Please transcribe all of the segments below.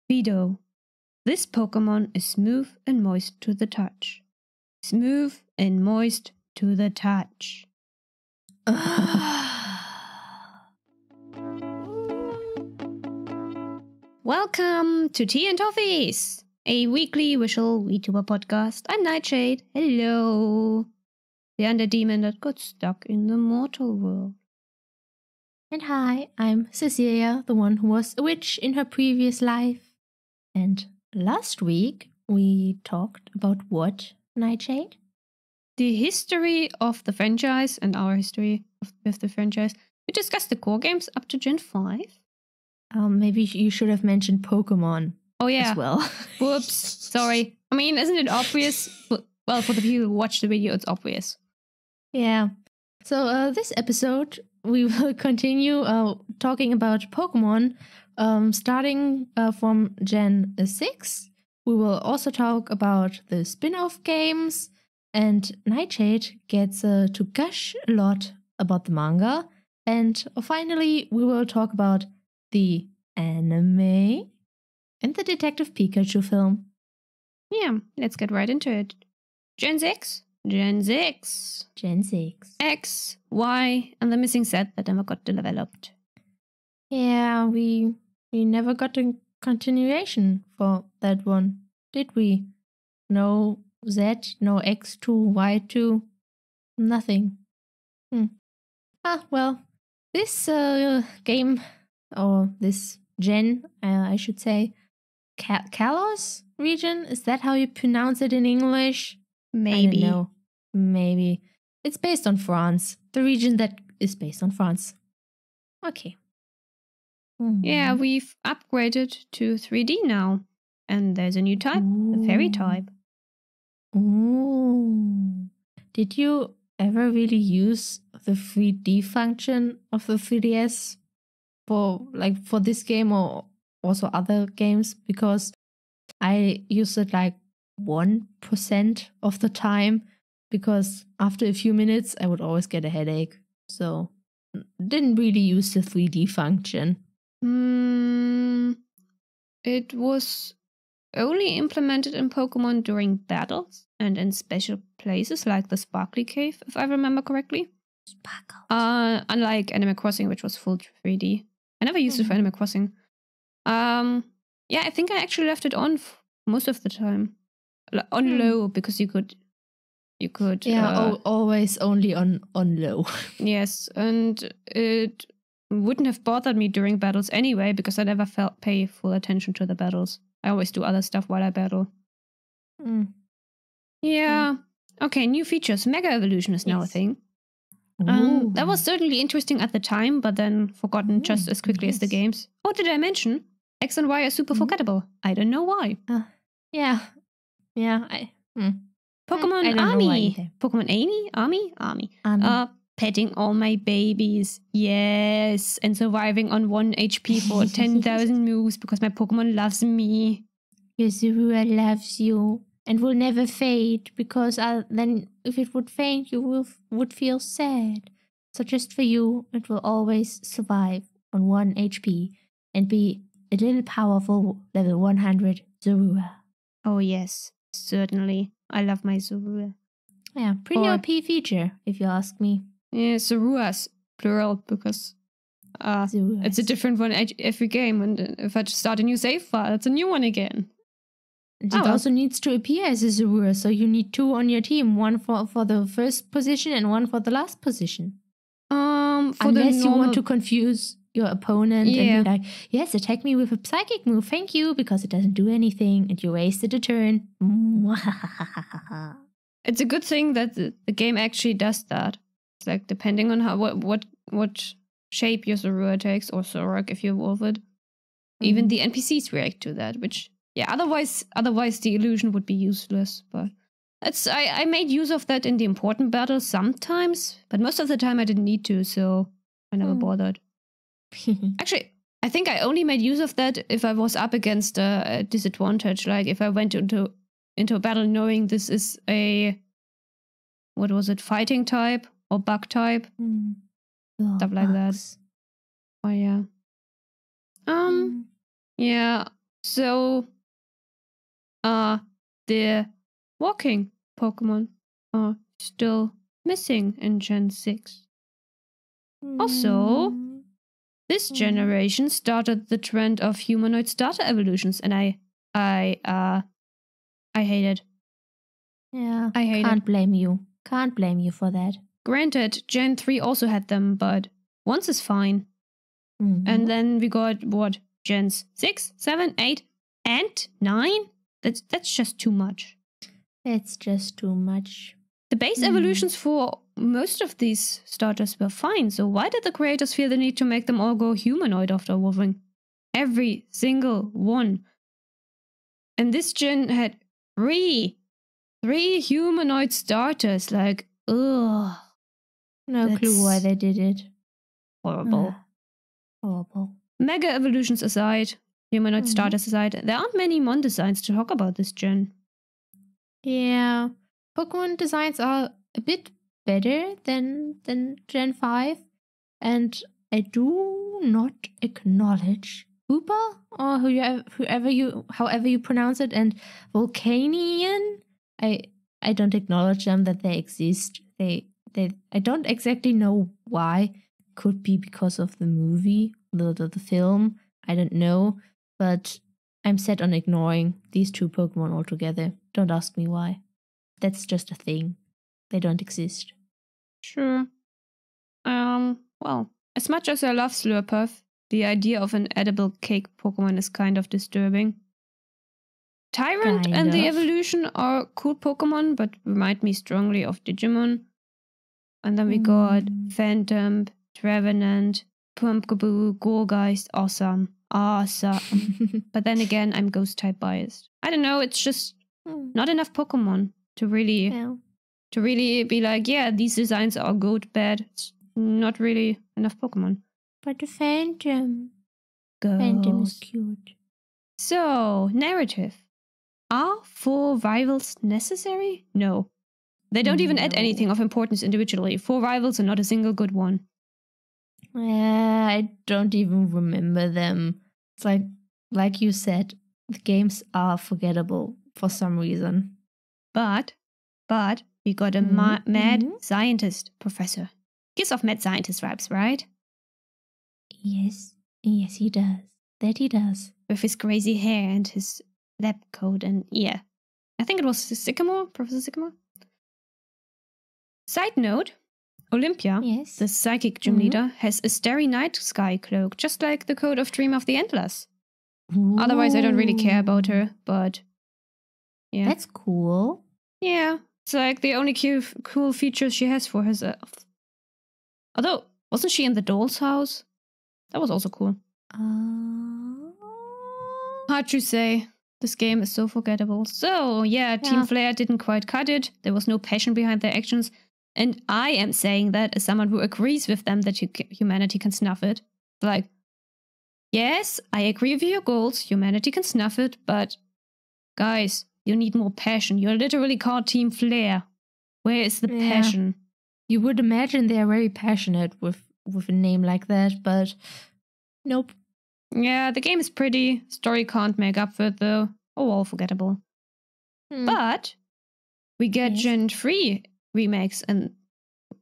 Fido. This Pokemon is smooth and moist to the touch. Smooth and moist to the touch. Welcome to Tea and Toffees, a weekly visual VTuber podcast. I'm Neitshayd. Hello. The undead demon that got stuck in the mortal world. And hi, I'm Cecilia, the one who was a witch in her previous life. And last week we talked about what, Neitshayd? The history of the franchise and our history with the franchise. We discussed the core games up to Gen 5. Maybe you should have mentioned Pokemon. Oh yeah. As well. Whoops. Sorry. I mean, isn't it obvious? Well, for the people who watch the video, it's obvious. Yeah. So this episode, we will continue talking about Pokemon, starting from Gen 6. We will also talk about the spin-off games, and Neitshayd gets to gush a lot about the manga. And finally, we will talk about the anime and the Detective Pikachu film. Yeah, let's get right into it. Gen 6. Gen 6. Gen 6. X, Y, and the missing set that never got developed. Yeah, we never got a continuation for that one, did we? No Z, no X2, Y2, nothing. Well, this game, or this gen, I should say, Kalos region, is that how you pronounce it in English? Maybe. I don't know. Maybe. It's based on France. The region that is based on France. Okay. Yeah, we've upgraded to 3D now. And there's a new type, the fairy type. Ooh. Did you ever really use the 3D function of the 3DS for this game or also other games? Because I use it like 1% of the time, because after a few minutes I would always get a headache. So didn't really use the 3D function. It was only implemented in Pokemon during battles and in special places like the Sparkly Cave, if I remember correctly. Sparkle. Unlike Animal Crossing, which was full 3D. I never used it for Animal Crossing. Yeah, I think I actually left it on most of the time. On low, because you could yeah, always only on low. Yes, and it wouldn't have bothered me during battles anyway, because I never pay full attention to the battles. I always do other stuff while I battle. Yeah. Okay, new features. Mega Evolution is now a thing. That was certainly interesting at the time, but then forgotten just as quickly as the games. Oh, did I mention? X and Y are super forgettable. I don't know why. Yeah. Pokemon Army. Pokemon Army. Petting all my babies. Yes. And surviving on 1 HP for 10,000 moves because my Pokemon loves me. Your Zorua loves you and will never fade, because then if it would faint, you would feel sad. So just for you, it will always survive on 1 HP and be a little powerful level 100 Zorua. Oh yes, certainly. I love my Zorua. Yeah, pretty OP feature, if you ask me. Yeah, Zoruas, plural, because it's a different one every game. And if I just start a new save file, it's a new one again. It also needs to appear as a Zorua, so you need 2 on your team. 1 for the first position and 1 for the last position. Unless you want to confuse your opponent and be like, yes, attack me with a psychic move, thank you, because it doesn't do anything and you wasted a turn. It's a good thing that the game actually does that. It's like, depending on how what shape your Zorua takes, or Zoroark if you evolve it, even the NPCs react to that, which otherwise the illusion would be useless. But I made use of that in the important battles sometimes, but most of the time I didn't need to, so I never bothered. Actually, I think I only made use of that if I was up against a disadvantage, like if I went into a battle knowing this is a, what was it, fighting type or bug type, stuff like that. Oh yeah. Yeah, So, the walking Pokemon are still missing in Gen 6. Also, this generation started the trend of humanoid starter evolutions, and I hate it. Yeah, I hate can't it. blame you. Can't blame you for that. Granted, Gen 3 also had them, but once is fine. And then we got, what, Gens 6, 7, 8, and 9? That's just too much. It's just too much. The base evolutions for most of these starters were fine, so why did the creators feel the need to make them all go humanoid after evolving? Every single one. And this gen had three humanoid starters, like, ugh. No clue why they did it. Horrible. Horrible. Mega evolutions aside, humanoid starters aside, there aren't many Mon designs to talk about this gen. Yeah. Pokemon designs are a bit better than Gen 5. And I do not acknowledge Hoopa, or however you pronounce it, and Volcanion. I don't acknowledge them, that they exist. I don't exactly know why. Could be because of the movie, the film. I don't know, but I'm set on ignoring these two Pokemon altogether. Don't ask me why. That's just a thing. They don't exist. Sure. Well, as much as I love Slurpuff, the idea of an edible cake Pokemon is kind of disturbing. Tyrant and the Evolution are cool Pokemon, but remind me strongly of Digimon. And then we got Phantom, Trevenant, Pumpkaboo, Gourgeist, awesome. But then again, I'm Ghost-type biased. I don't know, it's just not enough Pokemon to really be like, yeah, these designs are good, bad. It's not really enough Pokemon. But the Phantom. Ghost. Phantom is cute. So, narrative. Are 4 rivals necessary? No. They don't even add anything of importance individually. 4 rivals and not a single good one. I don't even remember them. It's like you said, the games are forgettable for some reason. But we got a mad scientist professor. Gives off mad scientist vibes, right? Yes, he does. That he does. With his crazy hair and his lab coat, and yeah. I think it was Sycamore, Professor Sycamore. Side note, Olympia, the psychic gym leader, has a starry night sky cloak, just like the coat of Dream of the Endless. Otherwise, I don't really care about her, but yeah. That's cool. Yeah, it's like the only cool features she has for herself. Although, wasn't she in the doll's house? That was also cool. Hard to say. This game is so forgettable. So, yeah, Team Flare didn't quite cut it. There was no passion behind their actions. And I am saying that as someone who agrees with them that humanity can snuff it. Like, yes, I agree with your goals. Humanity can snuff it. But, guys, you need more passion. You're literally called Team Flare. Where is the passion? You would imagine they're very passionate with a name like that, but nope. Yeah, the game is pretty. Story can't make up for it, though. Oh, all forgettable. But we get Gen 3 remakes and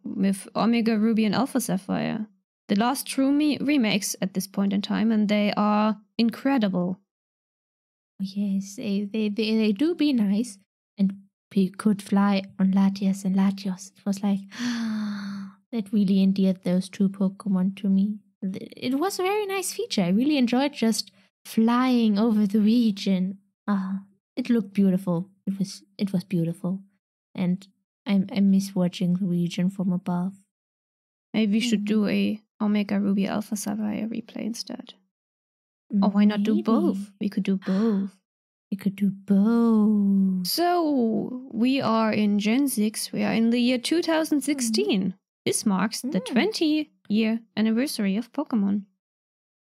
with Omega Ruby and Alpha Sapphire. The last true remakes at this point in time, and they are incredible. Yes, they do be nice, and we could fly on Latias and Latios. It was like, that really endeared those two Pokemon to me. It was a very nice feature. I really enjoyed just flying over the region. It looked beautiful. It was beautiful, and I miss watching the region from above. Maybe we should do a Omega Ruby Alpha Sapphire replay instead. Or why not do both? We could do both. So, we are in Gen 6. We are in the year 2016. This marks the 20-year anniversary of Pokemon.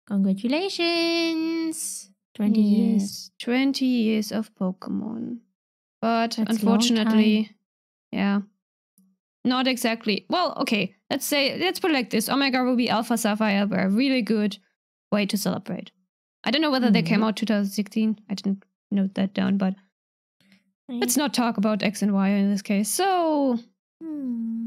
Congratulations! 20 years. 20 years of Pokemon. But that's unfortunately, not exactly. Well, okay, let's put it like this. Omega Ruby Alpha Sapphire were a really good way to celebrate. I don't know whether they came out 2016. I didn't note that down, but let's not talk about X and Y in this case. So,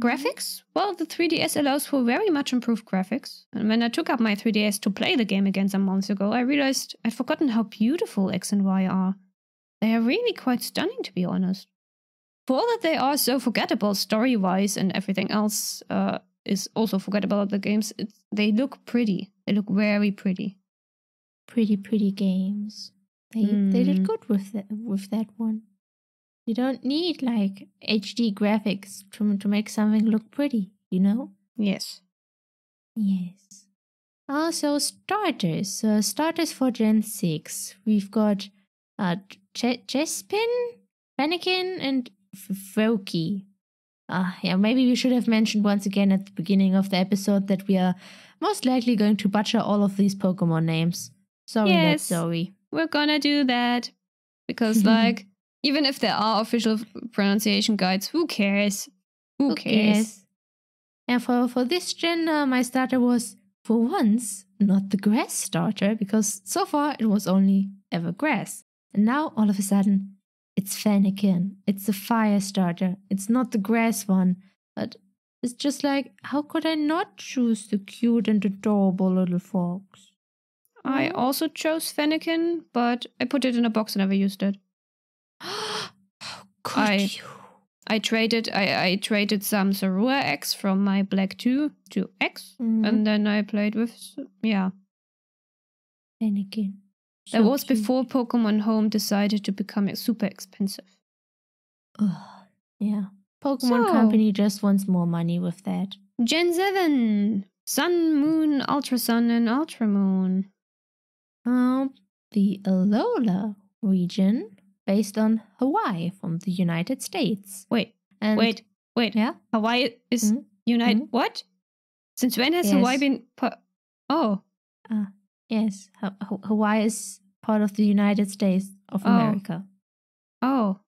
graphics? Well, the 3DS allows for very much improved graphics. And when I took up my 3DS to play the game again some months ago, I realized I'd forgotten how beautiful X and Y are. They are really quite stunning, to be honest. For all that they are so forgettable story-wise and everything else is also forgettable at the games, they look pretty. They look very pretty. Pretty games. They did good with that one. You don't need like HD graphics to make something look pretty, you know? Yes. Yes. Also, starters. Starters for Gen 6. We've got Chespin, Fennekin, and Froakie. Yeah, maybe we should have mentioned once again at the beginning of the episode that we are most likely going to butcher all of these Pokemon names. Sorry, yes, Zoe. We're gonna do that. Because, like, even if there are official pronunciation guides, who cares? Who cares? And for this gen, my starter was, for once, not the grass starter, because so far it was only ever grass. And now, all of a sudden, it's Fennekin. It's a fire starter. It's not the grass one. But it's just like, how could I not choose the cute and adorable little fox? I also chose Fennekin, but I put it in a box and never used it. How could you? I traded some Zorua X from my Black 2 to X, and then I played with, Fennekin. That was before Pokemon Home decided to become super expensive. Yeah. Pokemon Company just wants more money with that. Gen 7. Sun, Moon, Ultra Sun, and Ultra Moon. The Alola region, based on Hawaii from the United States. Wait. Yeah? Hawaii is United. What? Since when has Hawaii been? Yes. Hawaii is part of the United States of America. Oh.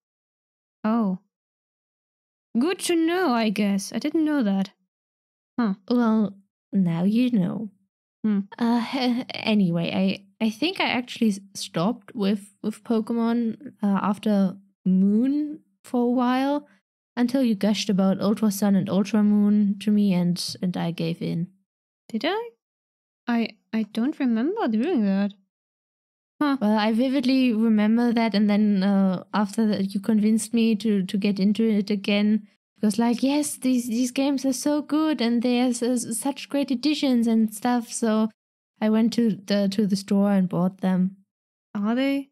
Good to know, I guess. I didn't know that. Huh. Well, now you know. Anyway, I think I actually stopped with Pokemon after Moon for a while until you gushed about Ultra Sun and Ultra Moon to me, and I gave in. Did I? I don't remember doing that. Huh. Well, I vividly remember that, and then after that, you convinced me to get into it again. Because, like, yes, these games are so good, and there's such great editions and stuff. So I went to the store and bought them. Are they?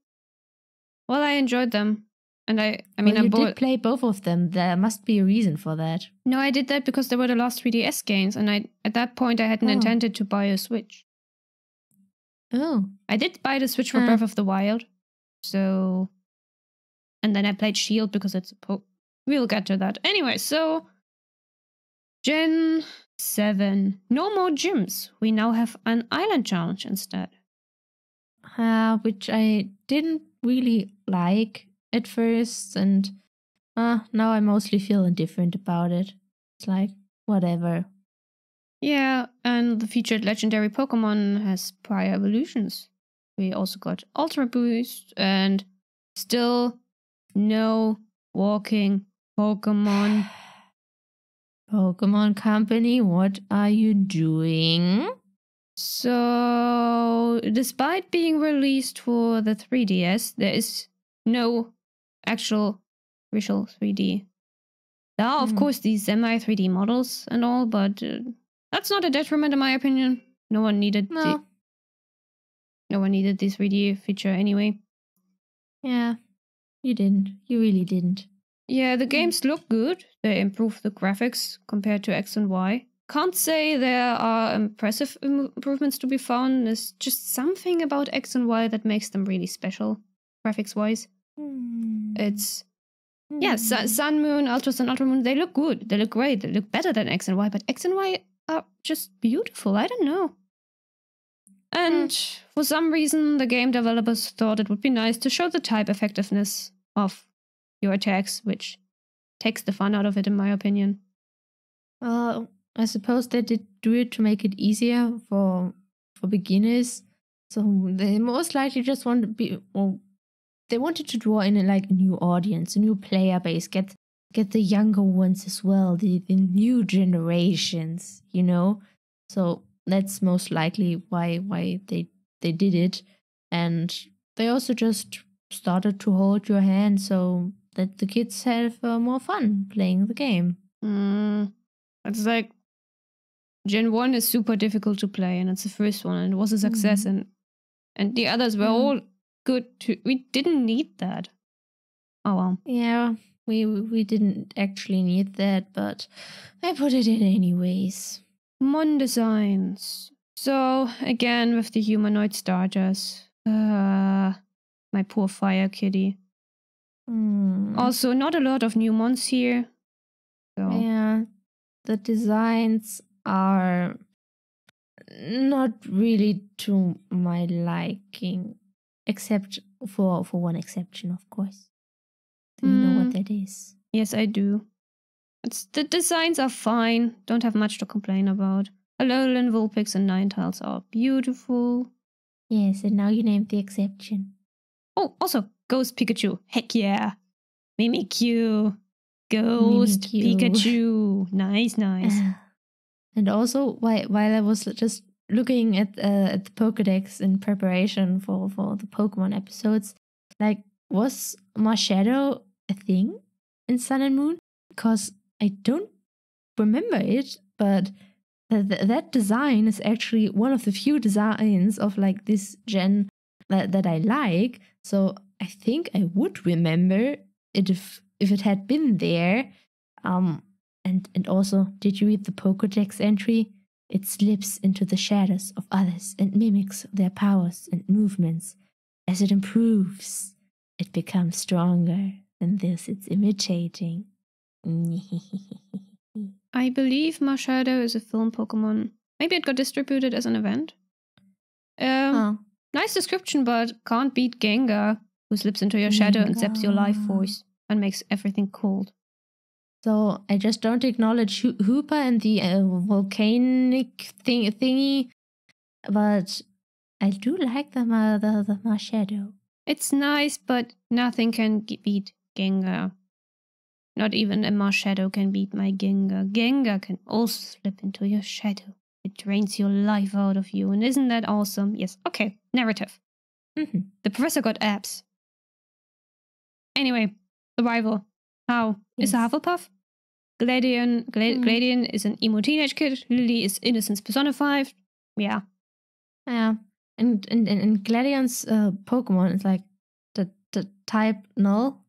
Well, I enjoyed them, and I did play both of them. There must be a reason for that. No, I did that because they were the last 3DS games, and at that point I hadn't intended to buy a Switch. Oh. I did buy the Switch for Breath of the Wild, so... And then I played Shield because it's a We'll get to that. Anyway, so... Gen 7. No more gyms. We now have an island challenge instead. Which I didn't really like at first, and now I mostly feel indifferent about it. It's like, whatever. Yeah, and the featured legendary Pokemon has prior evolutions. We also got Ultra Boost, and still no walking Pokemon. Pokemon Company, what are you doing? So, despite being released for the 3DS, there is no actual visual 3D. There are, of course, these semi-3D models and all, but that's not a detriment in my opinion. No one needed the 3D feature anyway. Yeah, you didn't. You really didn't. Yeah, the games look good. They improved the graphics compared to X and Y. Can't say there are impressive improvements to be found. There's just something about X and Y that makes them really special, graphics-wise. It's... Yeah, Sun, Moon, Ultra Sun, Ultra Moon, they look good. They look great. They look better than X and Y, but X and Y are just beautiful. I don't know. And for some reason, the game developers thought it would be nice to show the type effectiveness of your attacks, which takes the fun out of it, in my opinion. I suppose they did do it to make it easier for beginners. So they most likely just want to be, well, they wanted to draw in a new audience, a new player base, get the younger ones as well, the new generations, you know. So that's most likely why they did it, and they also just started to hold your hand so that the kids have more fun playing the game. It's like Gen 1 is super difficult to play, and it's the first one, and it was a success, and the others were all good too. We didn't need that. Oh well. Yeah, we didn't actually need that, but I put it in anyways. Mon designs. So again with the humanoid starters. My poor fire kitty. Also, not a lot of new mons here. So. Yeah, the designs are not really to my liking, except for one exception, of course. Do you know what that is? Yes, I do. The designs are fine. Don't have much to complain about. Alolan, Vulpix, and Ninetales are beautiful. Yes, and now you named the exception. Oh, also, Ghost Pikachu. Heck yeah. Mimikyu. Ghost Pikachu. Nice. And also, while I was just looking at the Pokédex in preparation for the Pokemon episodes, was Marshadow a thing in Sun and Moon? Because I don't remember it, but that design is actually one of the few designs of this gen that I like. So I think I would remember it if it had been there. And also, did you read the Pokédex entry? It slips into the shadows of others and mimics their powers and movements. As it improves, it becomes stronger than this it's imitating. I believe Marshadow is a film Pokemon. Maybe it got distributed as an event. Nice description, but can't beat Gengar, who slips into your shadow and zaps your life force and makes everything cold. So I just don't acknowledge Hoopa and the volcanic thingy, but I do like the Marshadow. It's nice, but nothing can beat Gengar. Not even a Marshadow can beat my Gengar. Gengar can also slip into your shadow. It drains your life out of you, and isn't that awesome? Yes, okay, narrative. The professor got abs. Anyway, the rival. How? Yes. Is a Hufflepuff? Gladion is an emo teenage kid. Lily is innocence personified. Yeah. Yeah. And Gladion's Pokemon is the type null.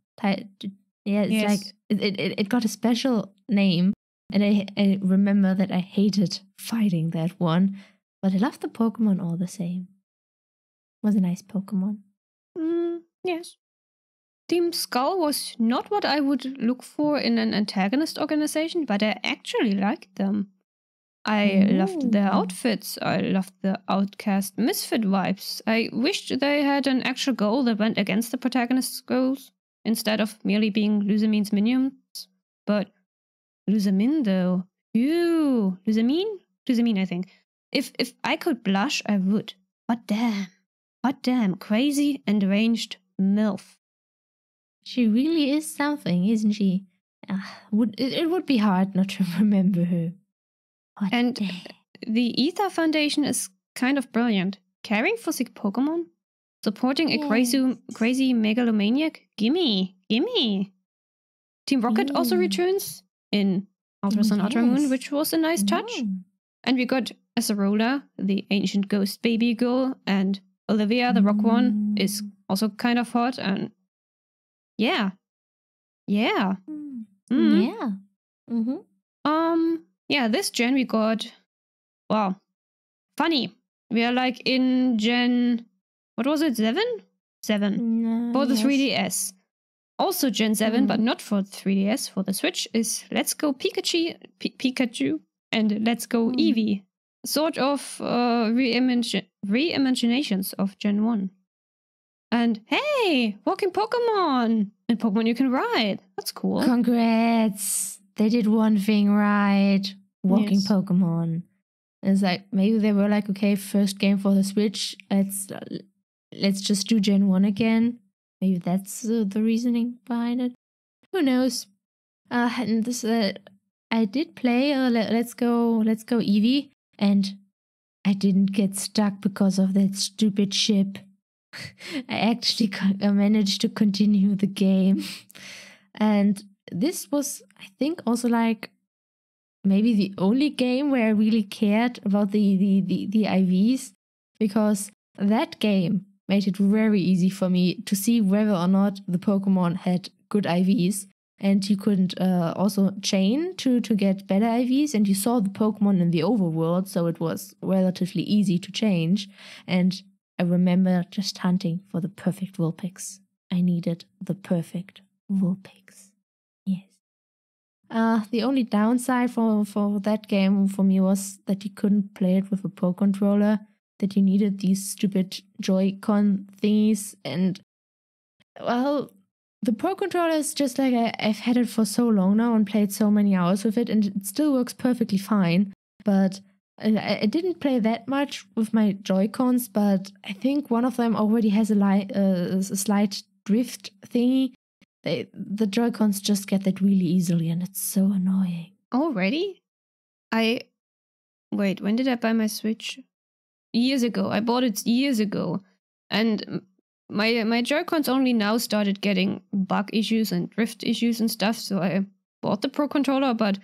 It's it got a special name. And I remember that I hated fighting that one. But I loved the Pokemon all the same. It was a nice Pokemon. Yes. Team Skull was not what I would look for in an antagonist organization, but I actually liked them. I loved their outfits. I loved the outcast misfit vibes. I wished they had an actual goal that went against the protagonist's goals, instead of merely being Luzamine's minions. But Lusamine, though. Ew. Lusamine, I think. If I could blush, I would. But damn. Crazy and deranged MILF. She really is something, isn't she? It would be hard not to remember her. The Ether Foundation is kind of brilliant. Caring for sick Pokemon? Supporting a crazy megalomaniac? Gimme. Team Rocket also returns in Ultra Sun, Ultra Moon, which was a nice touch. And we got Acerola, the ancient ghost baby girl, and Olivia, the rock one, is also kind of hot, and yeah. This gen we got, funny. We are in gen, what was it, 7? 7. For the 3DS. Also gen 7, but not for the 3DS. For the Switch is Let's Go Pikachu and Let's Go Eevee. Sort of reimaginations of gen 1. And hey, walking Pokemon! And Pokemon you can ride. That's cool. Congrats! They did one thing right. Walking Pokemon. And it's like, maybe they were like, okay, first game for the Switch, let's just do Gen 1 again. Maybe that's the reasoning behind it. Who knows? And this, I did play Let's Go Eevee, and I didn't get stuck because of that stupid ship. I actually managed to continue the game. And this was, I think, also like maybe the only game where I really cared about the IVs, because that game made it very easy for me to see whether or not the Pokemon had good IVs. And you couldn't also chain to get better IVs, and you saw the Pokemon in the overworld, so it was relatively easy to change. And I remember just hunting for the perfect Vulpix. I needed the perfect Vulpix. Yes. The only downside for that game for me was that you couldn't play it with a Pro Controller, that you needed these stupid Joy-Con thingies, and, well, the Pro Controller is just like, I've had it for so long now and played so many hours with it, and it still works perfectly fine, but I didn't play that much with my Joy-Cons, but I think one of them already has a slight drift thingy. The Joy-Cons just get that really easily, and it's so annoying. Already? Wait, when did I buy my Switch? Years ago. I bought it years ago. And my Joy-Cons only now started getting bug issues and drift issues and stuff, so I bought the Pro Controller, but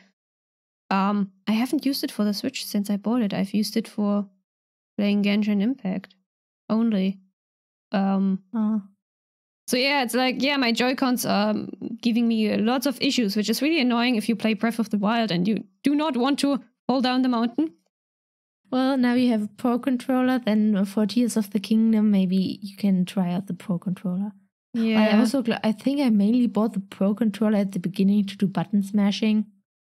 I haven't used it for the Switch since I bought it. I've used it for playing Genshin Impact only. So yeah, it's like, yeah, my Joy-Cons are giving me lots of issues, which is really annoying if you play Breath of the Wild and you do not want to fall down the mountain. Well, now you have a Pro Controller, then for Tears of the Kingdom, maybe you can try out the Pro Controller. Yeah. I think I mainly bought the Pro Controller at the beginning to do button smashing,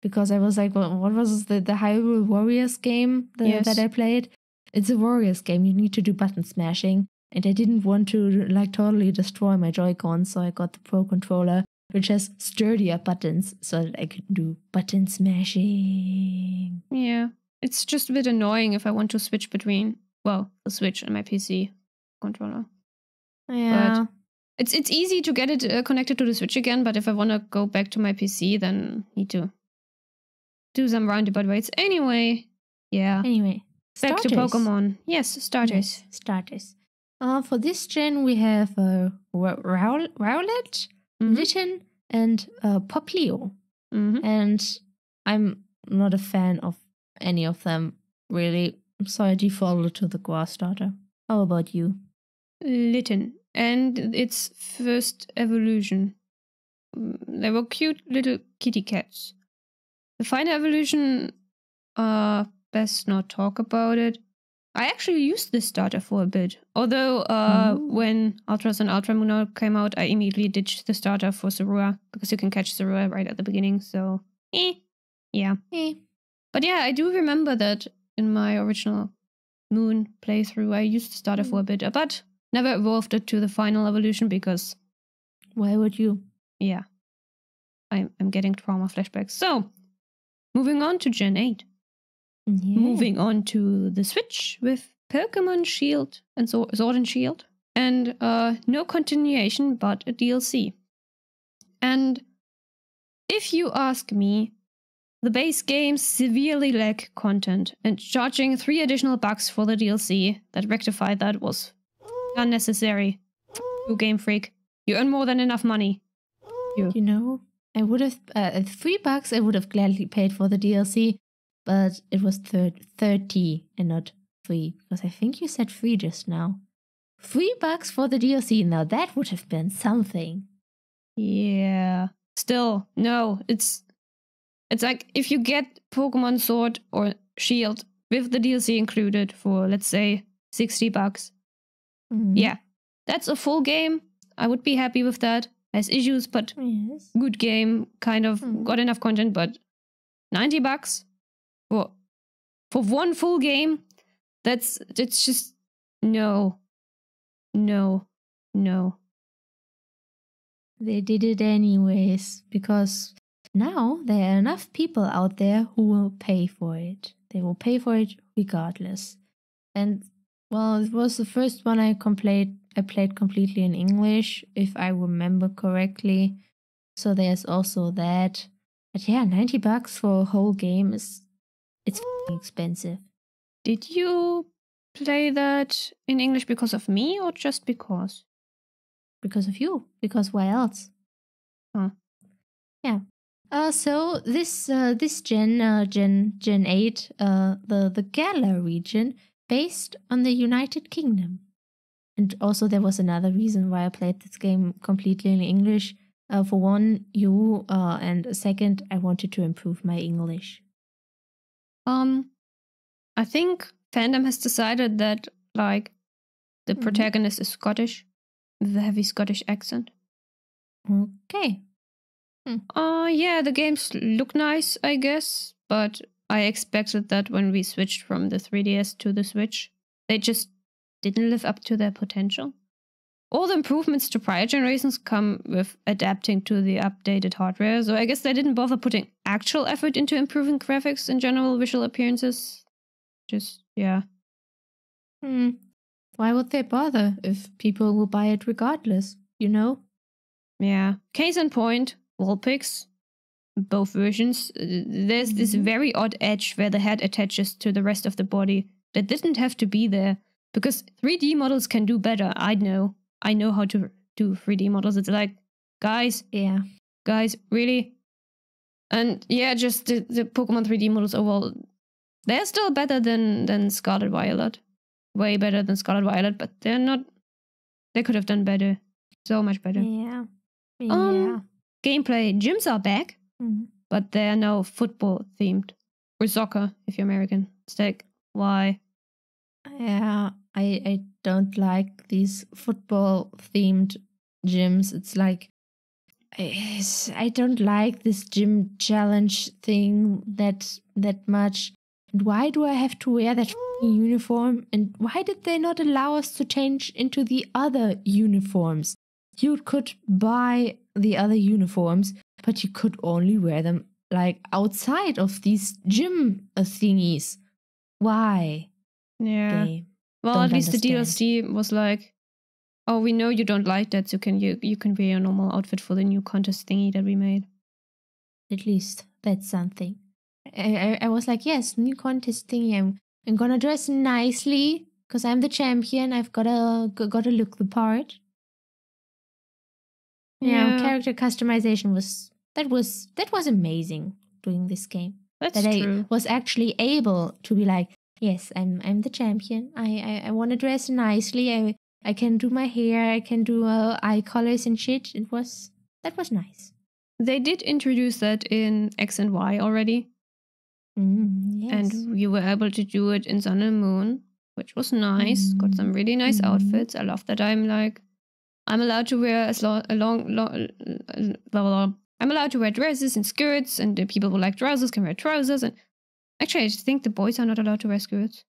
because I was like, well, what was the Hyrule Warriors game that I played? It's a Warriors game. You need to do button smashing. And I didn't want to like totally destroy my Joy-Cons, so I got the Pro Controller, which has sturdier buttons so that I could do button smashing. Yeah. It's just a bit annoying if I want to switch between, well, the Switch and my PC controller. Yeah. But it's easy to get it connected to the Switch again, but if I want to go back to my PC, then I need to do some roundabout ways. Anyway, yeah. Anyway, back to Pokemon. Yes, starters. Yes, starters. For this gen, we have Rowlet, Litten, and Poplio. And I'm not a fan of any of them, really. So I defaulted to the grass starter. How about you? Litten. And its first evolution. They were cute little kitty cats. The final evolution, best not talk about it. I actually used this starter for a bit. Although, when Ultras and Ultramuno came out, I immediately ditched the starter for Zorua, because you can catch Zorua right at the beginning, so, yeah. But yeah, I do remember that in my original Moon playthrough, I used the starter for a bit, but never evolved it to the final evolution, because... Why would you? Yeah. I'm getting trauma flashbacks. So, moving on to Gen 8. Yeah. Moving on to the Switch with Pokemon Shield and Sword and Shield. And no continuation, but a DLC. And if you ask me, the base game severely lacked content, and charging 3 additional bucks for the DLC that rectified that was unnecessary. You Game Freak. You earn more than enough money. You know, I would have, at $3 I would have gladly paid for the DLC. But it was 30 and not 3, because I think you said 3 just now. $3 for the DLC, now that would have been something. Yeah. Still, no, it's like if you get Pokemon Sword or Shield with the DLC included for, let's say, $60. Yeah, that's a full game. I would be happy with that. Has issues, but good game, kind of got enough content, but $90? For one full game, that's just no. They did it anyways, because now there are enough people out there who will pay for it. They will pay for it regardless. And well, it was the first one I played completely in English, if I remember correctly. So there's also that. But yeah, $90 for a whole game it's expensive. Did you play that in English because of me or just because? Because of you. Because why else? Huh. Yeah. So this Gen 8, the Gala region, based on the United Kingdom. And also there was another reason why I played this game completely in English. For one, you, and second, I wanted to improve my English. I think fandom has decided that like the protagonist is Scottish with a heavy Scottish accent. Okay. Yeah, the games look nice, I guess, but I expected that when we switched from the 3DS to the Switch, they just didn't live up to their potential. All the improvements to prior generations come with adapting to the updated hardware, so I guess they didn't bother putting actual effort into improving graphics and general visual appearances. Just, yeah. Why would they bother if people will buy it regardless, you know? Yeah. Case in point, Vulpix, both versions. There's this very odd edge where the head attaches to the rest of the body that didn't have to be there, because 3D models can do better. I know how to do 3D models. It's like, guys, really? And yeah, just the Pokemon 3D models overall, they're still better than Scarlet Violet. Way better than Scarlet Violet, but they're not. They could have done better. So much better. Yeah. Gameplay. Gyms are back, but they're now football themed. Or soccer, if you're American. It's like, why? Yeah, I don't like these football themed gyms. It's like, I don't like this gym challenge thing that much. And why do I have to wear that uniform? And why did they not allow us to change into the other uniforms? You could buy the other uniforms, but you could only wear them like outside of these gym thingies. Why? Yeah. Well, at least the DLC was like, oh, we know you don't like that, so you can wear your normal outfit for the new contest thingy that we made. At least that's something. I was like, yes, new contest thingy. I'm gonna dress nicely because I'm the champion. I've gotta look the part. Yeah, character customization was amazing doing this game. That's true. I was actually able to be like, yes, I'm the champion. I want to dress nicely. I can do my hair. I can do eye colors and shit. That was nice. They did introduce that in X and Y already. Yes. And you were able to do it in Sun and Moon, which was nice. Got some really nice outfits. I love that I'm allowed to wear I'm allowed to wear dresses and skirts, and the people who like trousers can wear trousers. And actually, I think the boys are not allowed to wear skirts.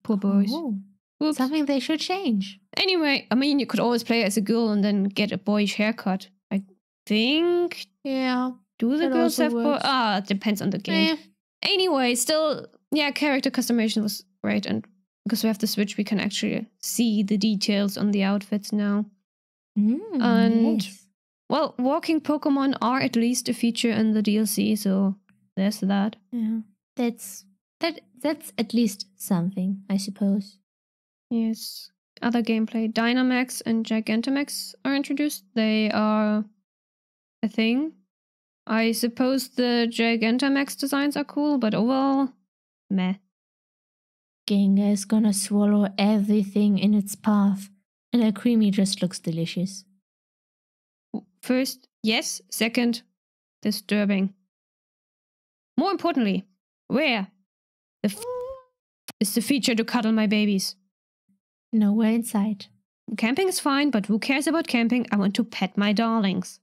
Poor boys. Oops. Something they should change. Anyway, I mean, you could always play as a girl and then get a boyish haircut. I think. Yeah. Do the girls have it depends on the game. Anyway, still, yeah, character customization was great, and because we have the Switch, we can actually see the details on the outfits now. Well, walking Pokemon are at least a feature in the DLC, so there's that. Yeah, that's at least something, I suppose. Yes. Other gameplay. Dynamax and Gigantamax are introduced. They are a thing. I suppose the Gigantamax designs are cool, but overall, meh. Gengar is gonna swallow everything in its path, and a creamy just looks delicious. First, yes. Second, disturbing. More importantly, where the is the feature to cuddle my babies? Nowhere in sight. Camping is fine, but who cares about camping? I want to pet my darlings.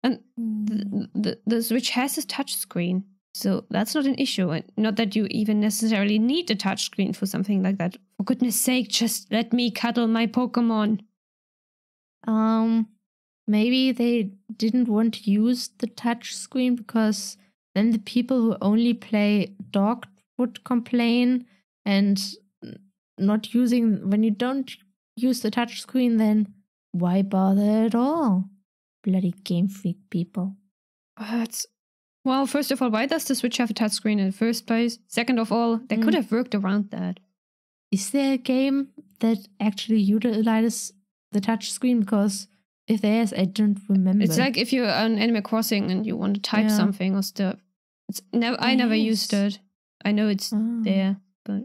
And the Switch has a touchscreen, so that's not an issue. And not that you even necessarily need a touchscreen for something like that. For goodness sake, just let me cuddle my Pokemon. Maybe they didn't want to use the touchscreen because then the people who only play docked would complain and not using, when you don't use the touchscreen, then why bother at all? Bloody Game Freak people. Well, first of all, why does the Switch have a touchscreen in the first place? Second of all, they could have worked around that. Is there a game that actually utilizes the touchscreen? Because if there is, I don't remember. It's like if you're on Animal Crossing and you want to type something or stuff. I never used it. I know it's there, but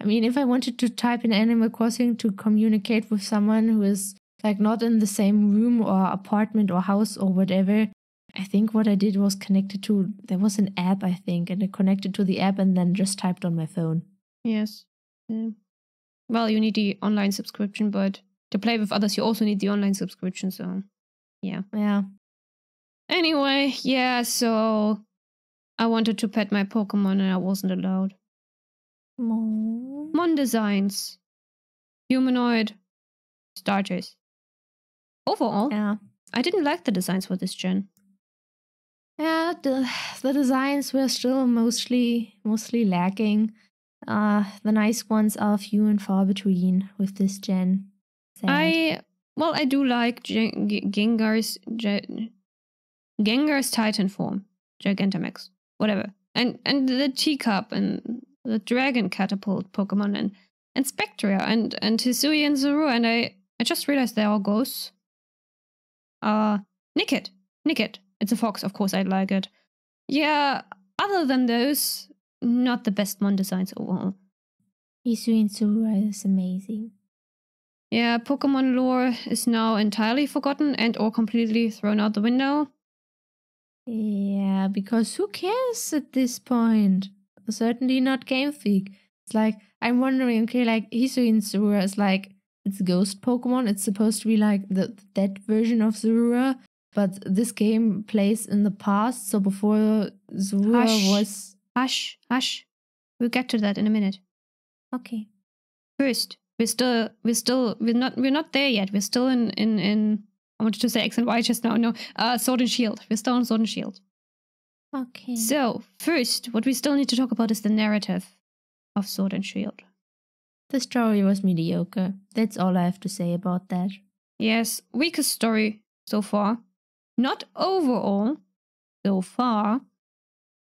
I mean, if I wanted to type in Animal Crossing to communicate with someone who is like not in the same room or apartment or house or whatever, I think what I did was there was an app, I think, and I connected to the app and then just typed on my phone. Yes. Yeah. Well, you need the online subscription, but to play with others, you also need the online subscription, so yeah. Yeah. Anyway, yeah, so I wanted to pet my Pokemon and I wasn't allowed. Mon designs. Humanoid. Starchase. Overall, I didn't like the designs for this gen. Yeah, the designs were still mostly lacking. The nice ones are few and far between with this gen. Sad. I do like Gengar's Titan form, Gigantamax, whatever, and the teacup and the dragon catapult Pokemon and Spectra and Hisui and Zorua, and I just realized they're all ghosts. Nickit. It's a fox, of course I like it. Yeah, other than those, not the best Mon designs overall. Hisui and Zorua is amazing. Yeah, Pokemon lore is now entirely forgotten and or completely thrown out the window. Yeah, because who cares at this point? Certainly not Game Freak. It's like, I'm wondering, okay, like Hisui and Zorua is like, it's ghost Pokemon. It's supposed to be like the dead version of Zorua. But this game plays in the past, so before Zorua was... Hush. We'll get to that in a minute. Okay. First, we're not there yet. We're still in I wanted to say X and Y just now. No, Sword and Shield. We're still on Sword and Shield. Okay. So, first, what we still need to talk about is the narrative of Sword and Shield. The story was mediocre. That's all I have to say about that. Yes, weakest story so far. Not overall, so far.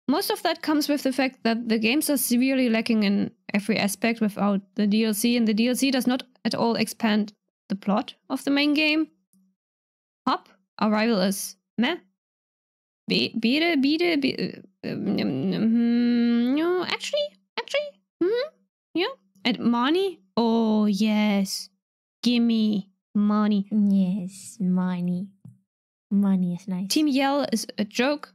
Most of that comes with the fact that the games are severely lacking in every aspect without the DLC, and the DLC does not at all expand the plot of the main game. Hop, our rival is meh. No, actually, yeah. And money? Oh, yes. Gimme money. Yes, money. Money is nice. Team Yell is a joke.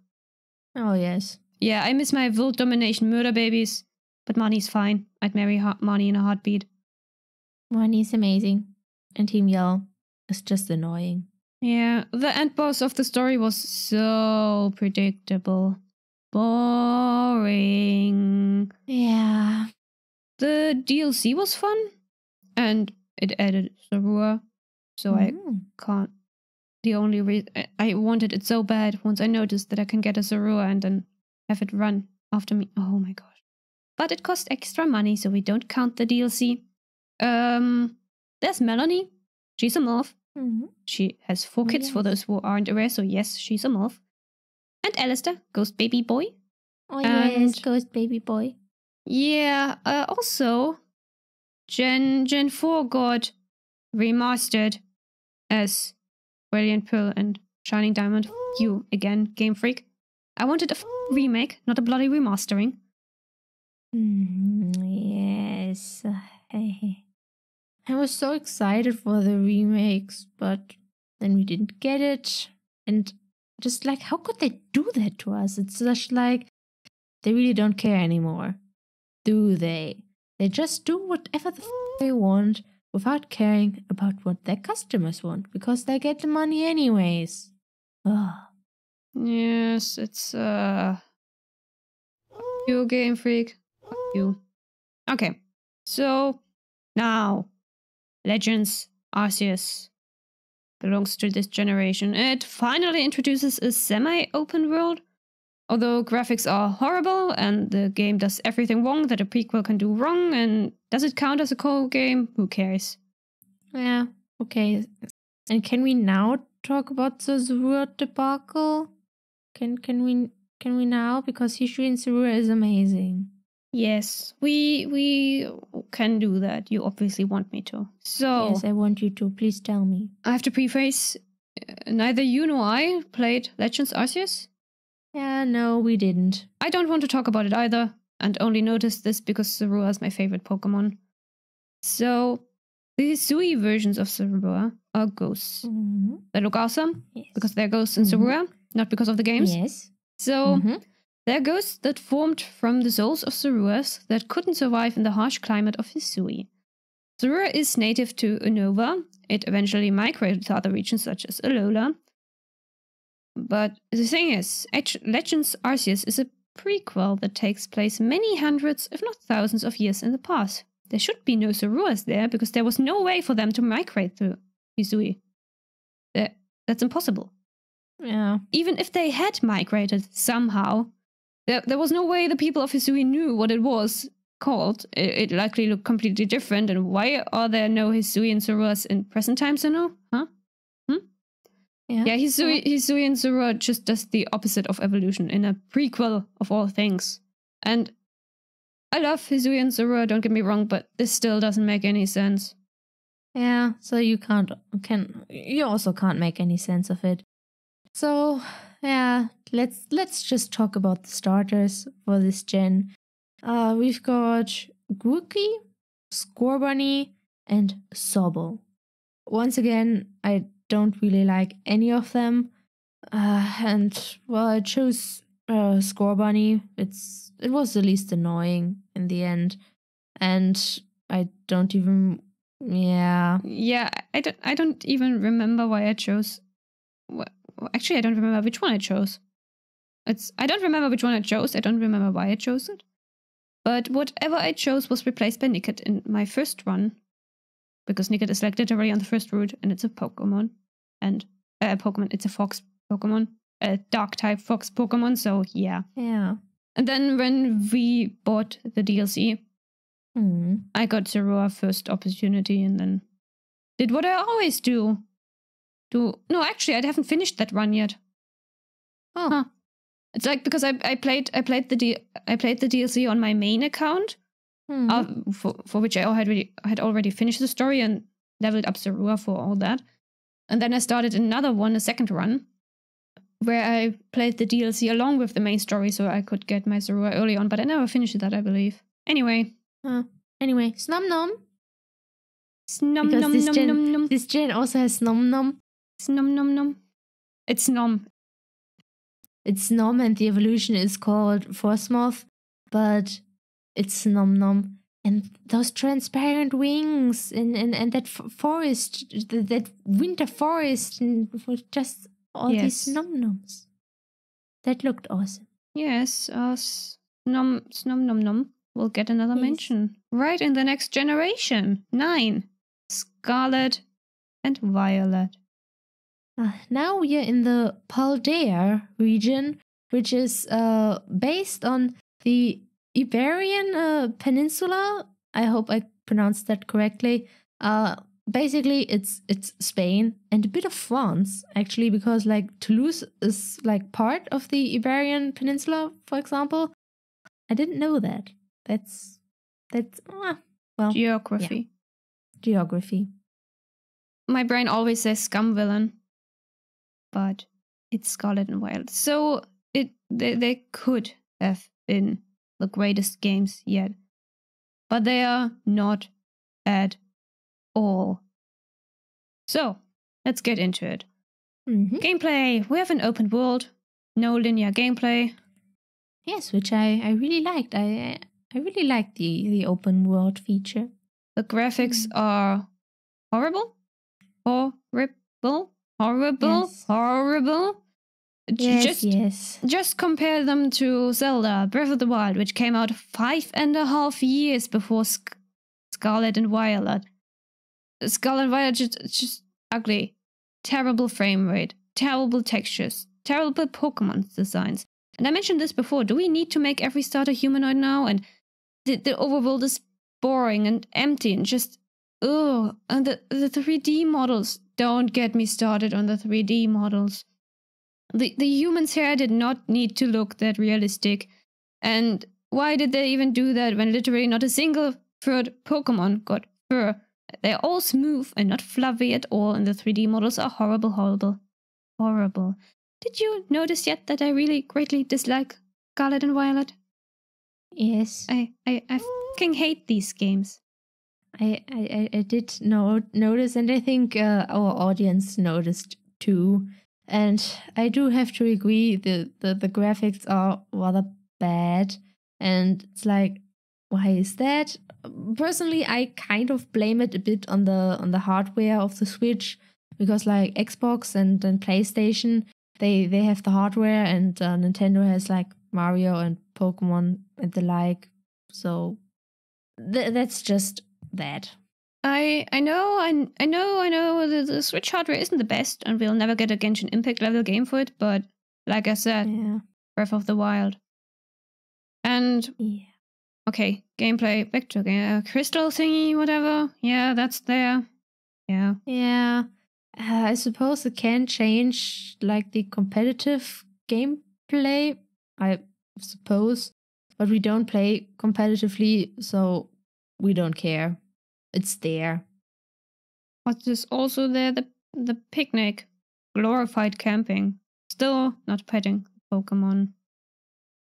Oh, yes. Yeah, I miss my world domination murder babies, but money's fine. I'd marry money in a heartbeat. Money is amazing. And Team Yell is just annoying. Yeah, the end boss of the story was so predictable. Boring. Yeah. The DLC was fun, and it added Zorua, so I can't. The only reason I wanted it so bad once I noticed that I can get a Zorua and then have it run after me. Oh my gosh. But it cost extra money, so we don't count the DLC. There's Melanie. She's a MILF. Mm-hmm. She has 4 kids for those who aren't aware, so yes, she's a MILF. And Alistair, Ghost Baby Boy. Oh yes, Ghost Baby Boy. Yeah, also, Gen 4 got remastered as Brilliant Pearl and Shining Diamond. You, again, Game Freak. I wanted a remake, not a bloody remastering. Yes. I was so excited for the remakes, but then we didn't get it. And just like, how could they do that to us? It's just like, they really don't care anymore. Do they? They just do whatever the they want without caring about what their customers want, because they get the money anyways. Ugh. Yes, it's you, Game Freak. Fuck you. Okay, so now Legends Arceus belongs to this generation. It finally introduces a semi-open world, although graphics are horrible and the game does everything wrong that a prequel can do wrong, and does it count as a core game? Who cares? Yeah, okay. And can we now talk about the Zorua debacle? Can we now? Because Hisui and Zorua is amazing. Yes, we can do that. You obviously want me to. So Yes, I want you to. Please tell me. I have to preface, neither you nor I played Legends Arceus. Yeah, no, we didn't. I don't want to talk about it either, and only noticed this because Zorua is my favorite Pokemon. So the Hisui versions of Zorua are ghosts. Mm-hmm. They look awesome Yes. because they're ghosts in Zorua, not because of the games. Yes. So they're ghosts that formed from the souls of Zoruas that couldn't survive in the harsh climate of Hisui. Zorua is native to Unova. It eventually migrated to other regions such as Alola. But the thing is, Legends Arceus is a prequel that takes place many hundreds, if not thousands of years in the past. There should be no Zoruas there because there was no way for them to migrate to Hisui. That's impossible. Yeah. Even if they had migrated somehow, there was no way the people of Hisui knew what it was called. It likely looked completely different. And why are there no Hisui and Zoruas in present times, Huh? Yeah, Hisui and Zorua just does the opposite of evolution in a prequel of all things. And I love Hisui and Zorua, don't get me wrong, but this still doesn't make any sense. Yeah, so you also can't make any sense of it. So, yeah, let's just talk about the starters for this gen. We've got Grookey, Scorbunny, and Sobble. Once again, I don't really like any of them. And, well, I chose Scorbunny. It was the least annoying in the end. And I don't even... Yeah. Yeah, I don't even remember why I chose... Actually, I don't remember which one I chose. I don't remember which one I chose. I don't remember why I chose it. But whatever I chose was replaced by Nickit in my first run. Because Nickit is like literally on the first route, and it's a Pokemon. And it's a Fox Pokemon. A Dark-type Fox Pokemon, so yeah. Yeah. And then when we bought the DLC, I got Zorua first opportunity and then did what I always do. No, actually, I haven't finished that run yet. Oh, huh. It's like because I played the DLC on my main account, for which I had already finished the story and leveled up Zorua for all that, and then I started another one, a second run, where I played the DLC along with the main story, so I could get my Zorua early on, but I never finished that, I believe. Anyway, Snom Nom. Snom Because nom this nom gen, nom nom. This gen also has Snom Nom. Snom nom nom. It's Snom. It's Snom, and the evolution is called Frostmoth, but it's Snom Nom. And those transparent wings and that forest, that winter forest, and just all these Snom Noms. That looked awesome. Yes, Snom nom nom will get another mention. Right in the next generation. 9. Scarlet and Violet. Now we are in the Paldea region, which is based on the Iberian Peninsula. I hope I pronounced that correctly. Basically, it's Spain and a bit of France, actually, because like Toulouse is like part of the Iberian Peninsula, for example. I didn't know that. That's well, Geography. Yeah. Geography. My brain always says scum villain, but it's Scarlet and Violet. So they could have been the greatest games yet, but they are not at all. So let's get into it. Gameplay. We have an open world, no linear gameplay. Yes, which I really liked. I really liked the open world feature. The graphics are horrible. Horrible. Yes. Just compare them to Zelda Breath of the Wild, which came out 5.5 years before Scarlet and Violet. Scarlet and Violet just ugly. Terrible frame rate, terrible textures, terrible Pokemon designs. And I mentioned this before. Do we need to make every starter humanoid now? And the overworld is boring and empty and just, ugh. And the 3D models, don't get me started on the 3D models. The human's hair did not need to look that realistic. And why did they even do that when literally not a single furred Pokemon got fur? They're all smooth and not fluffy at all, and the 3D models are horrible, horrible, horrible. Did you notice yet that I really greatly dislike Scarlet and Violet? Yes. I fucking hate these games. I did notice, and I think our audience noticed too. And I do have to agree, the graphics are rather bad, and it's like, why is that? Personally, I kind of blame it a bit on the hardware of the Switch, because like Xbox and PlayStation, they have the hardware, and Nintendo has like Mario and Pokemon and the like. So that's just that. I know the Switch hardware isn't the best, and we'll never get a Genshin Impact level game for it, but like I said, Yeah. Breath of the Wild. And Yeah. okay, gameplay, back to crystal thingy, whatever. Yeah, that's there. Yeah. Yeah. I suppose it can change like the competitive gameplay, I suppose, but we don't play competitively, so we don't care. It's there. But there's also there the picnic, glorified camping. Still not petting Pokemon.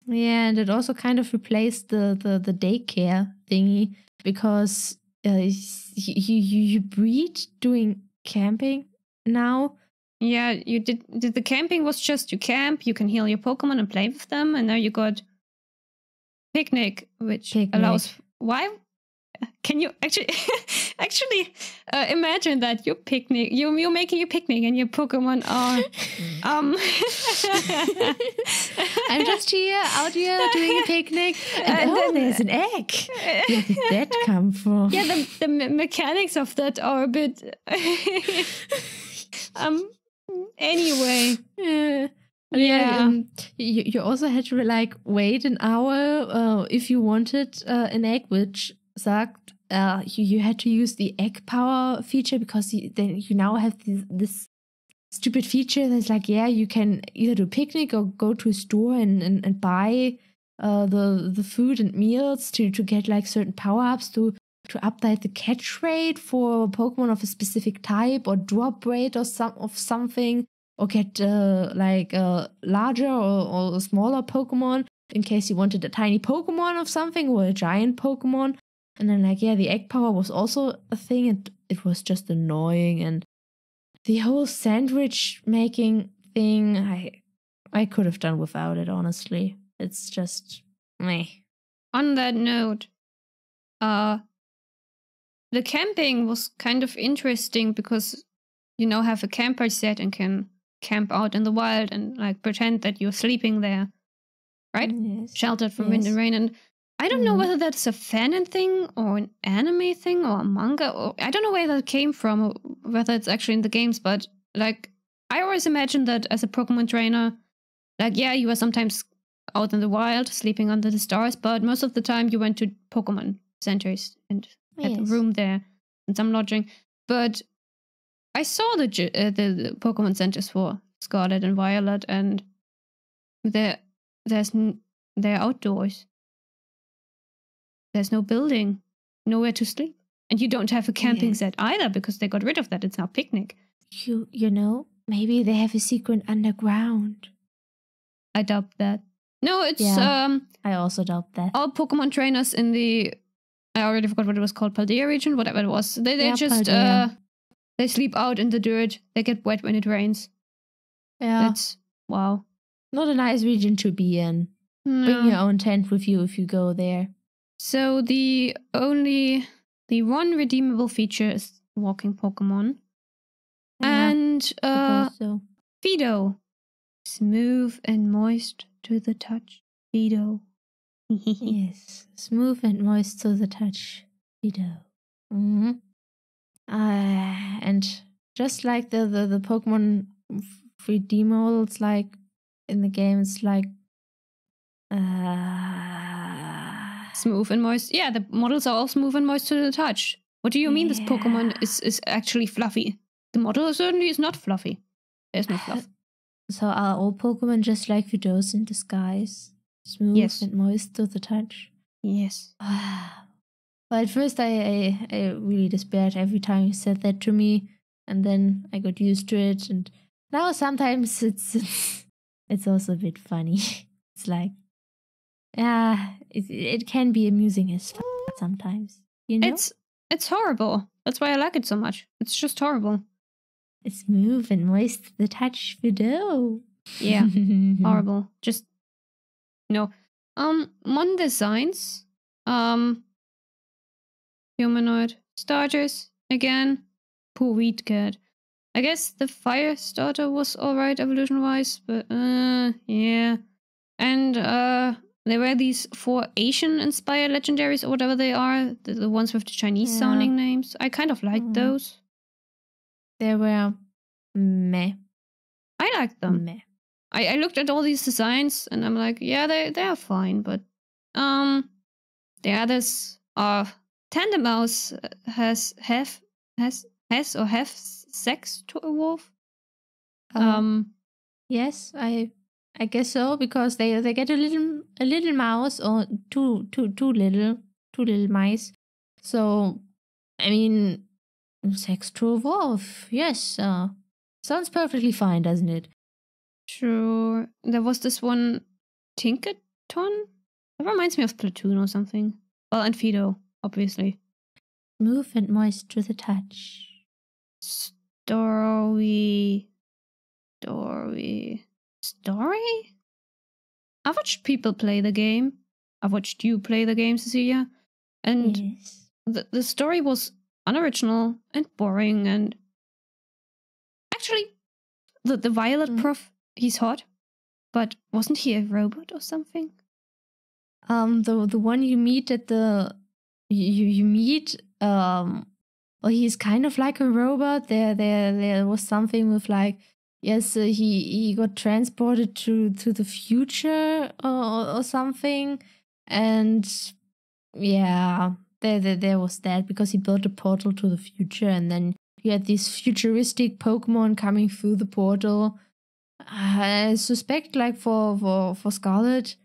Yeah, and it also kind of replaced the daycare thingy, because you breed doing camping now. Yeah, you did the camping was just you camp, you can heal your Pokemon and play with them, and now you got picnic, which allows. Why? Can you actually imagine that you're making a picnic and your Pokemon are I'm just out here doing a picnic, and then there's an egg. Where did that come from? Yeah, the mechanics of that are a bit anyway. Yeah. You also had to like wait an hour if you wanted an egg, which sucked. You had to use the egg power feature, because then you now have this stupid feature that's like, yeah, you can either do a picnic or go to a store and buy the food and meals to get like certain power-ups to update the catch rate for Pokemon of a specific type, or drop rate or something, or get like a larger or a smaller Pokemon in case you wanted a tiny Pokemon of something or a giant Pokemon. And then like, yeah, the egg power was also a thing, and it was just annoying. And the whole sandwich making thing, I could have done without it, honestly. It's just meh. On that note, the camping was kind of interesting, because you now have a camper set and can camp out in the wild and like pretend that you're sleeping there, right? Yes. Sheltered from wind and rain. And I don't know whether that's a fanon thing or an anime thing or a manga, or I don't know where that came from, or whether it's actually in the games, but like I always imagined that as a Pokemon trainer, like, yeah, you were sometimes out in the wild sleeping under the stars, but most of the time you went to Pokemon centers and had a room there and some lodging. But I saw the Pokemon centers for Scarlet and Violet, and they're outdoors. There's no building, nowhere to sleep. And you don't have a camping set either, because they got rid of that. It's now picnic. You know, maybe they have a secret underground. I doubt that. No, it's I also doubt that. All Pokemon trainers in the, I already forgot what it was called, Paldea region, whatever it was. They just they sleep out in the dirt. They get wet when it rains. Yeah. It's wow. Not a nice region to be in. No. Bring your own tent with you if you go there. So the one redeemable feature is walking Pokemon. Yeah, and so. Fido. Smooth and moist to the touch. Fido. Yes. Smooth and moist to the touch. Fido. Mm-hmm. And just like the Pokemon 3D models, like in the game, it's like Smooth and moist. Yeah, the models are all smooth and moist to the touch. What do you mean this Pokemon is actually fluffy? The model certainly is not fluffy. There's no fluff. So are all Pokemon just like Fidos in disguise? Smooth and moist to the touch? Yes. Well, at first I really despaired every time you said that to me, and then I got used to it, and now sometimes it's also a bit funny. It's like, it can be amusing as fuck sometimes, you know? It's horrible. That's why I like it so much. It's just horrible. It's smooth and moist to the touch, Fido. Yeah, horrible. Just no. Modern designs. Humanoid starters again. Poor Weed Cat. I guess the fire starter was alright evolution wise, but yeah. And there were these 4 Asian inspired legendaries or whatever they are, the ones with the Chinese sounding names. I kind of liked those. They were meh. I liked them. Meh. I looked at all these designs and I'm like, yeah, they are fine, but the others are Tandem Mouse has sex to evolve. Yes, I guess so, because they get a little mouse or two little mice. So I mean, sex to evolve. Yes, sounds perfectly fine, doesn't it? Sure. There was this one Tinkaton. That reminds me of Platoon or something. Well, and Fido, obviously. Smooth and moist to the touch. Story? I've watched people play the game. I've watched you play the game, Cecilia. And yes. the story was unoriginal and boring, and actually the Violet prof, he's hot, but wasn't he a robot or something? The one you meet at the you meet well, he's kind of like a robot. There was something with like, yes, he got transported to the future or something, and yeah, there was that, because he built a portal to the future, and then you had these futuristic Pokemon coming through the portal. I suspect, like for Scarlet,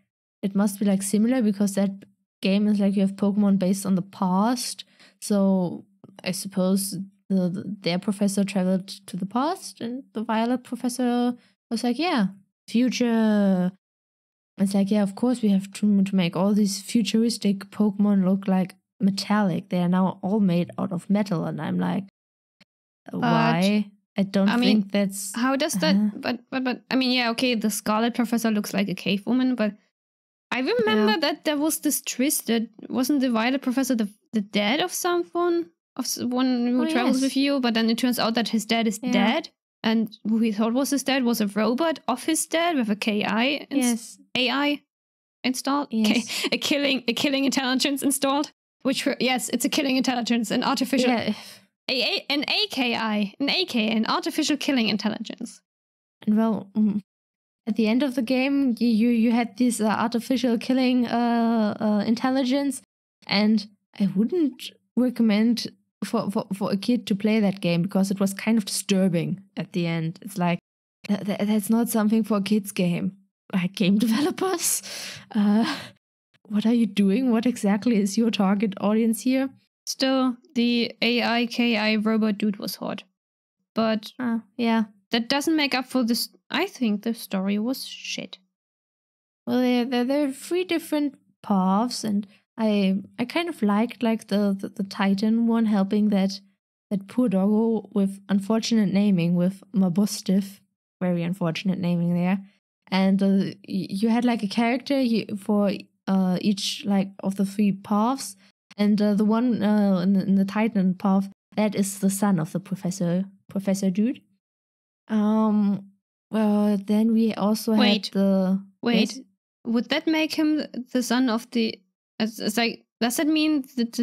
it must be like similar, because that game is like you have Pokemon based on the past. So I suppose their professor traveled to the past, and the Violet professor was like, yeah, future. It's like, yeah, of course we have to make all these futuristic Pokemon look like metallic. They are now all made out of metal, and I'm like, why? I think that's... How does that... But I mean, yeah, okay, the Scarlet professor looks like a cave woman, but I remember that there was this twist that wasn't the Violet professor the dad of someone? Of one who travels with you, but then it turns out that his dad is dead, and who he thought was his dad was a robot of his dad with a KI AI installed. Yes. A killing intelligence installed. Which it's a killing intelligence, an artificial an AKI, an artificial killing intelligence. And well, at the end of the game, you had this artificial killing intelligence, and I wouldn't recommend for a kid to play that game, because it was kind of disturbing at the end. It's like, that's not something for a kid's game. Like, game developers, what are you doing? What exactly is your target audience here? Still, the AI-KI robot dude was hot. But that doesn't make up for this. I think the story was shit. Well, there are 3 different paths, and I kind of liked like the Titan one, helping that poor doggo with unfortunate naming, with Mabostif. Very unfortunate naming there. And you had like a character for each like of the 3 paths. And the one in the Titan path, that is the son of the professor dude. Well, then we also had the... Wait, would that make him the son of the... It's like, does that mean that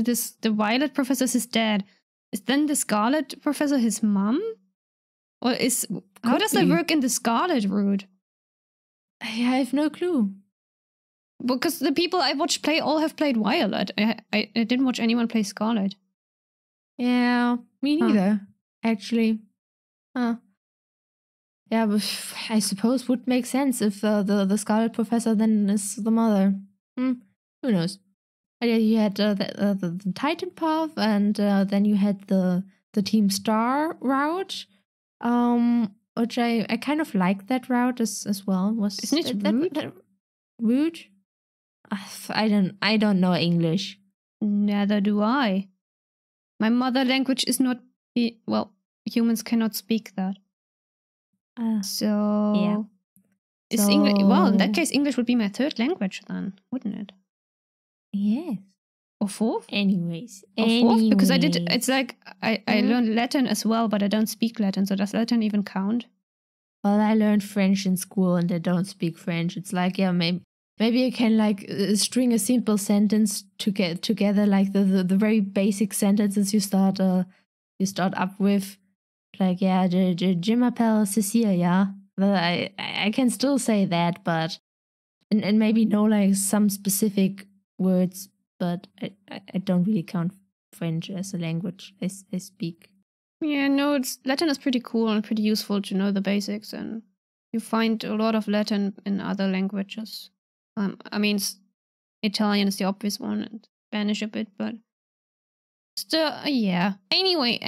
the Violet professor is his dad? Is then the Scarlet professor his mom? Or how does that work in the Scarlet route? I have no clue. Because the people I watched play all have played Violet. I didn't watch anyone play Scarlet. Yeah, me neither, actually. Huh. Yeah, but I suppose would make sense if the Scarlet Professor then is the mother. Who knows? Yeah, you had the Titan path, and then you had the Team Star route, which I kind of liked that route as well. Isn't it rude? Rude? I don't know English. Neither do I. My mother language is not. Well, humans cannot speak that. So yeah. Is English? Well, in that case, English would be my third language then, wouldn't it? Yes. Or fourth? Anyways. Or fourth? Because I did. It's like I learned Latin as well, but I don't speak Latin. So does Latin even count? Well, I learned French in school, and I don't speak French. It's like, yeah, maybe I can like string a simple sentence to get together, like the very basic sentences you start up with, like, yeah, je m'appelle Cecilia. Well, I can still say that, but and maybe know like some specific words, but I don't really count French as a language I speak. Yeah, no, Latin is pretty cool and pretty useful to know the basics, and you find a lot of Latin in other languages. I mean, Italian is the obvious one, and Spanish a bit, but still, yeah. Anyway,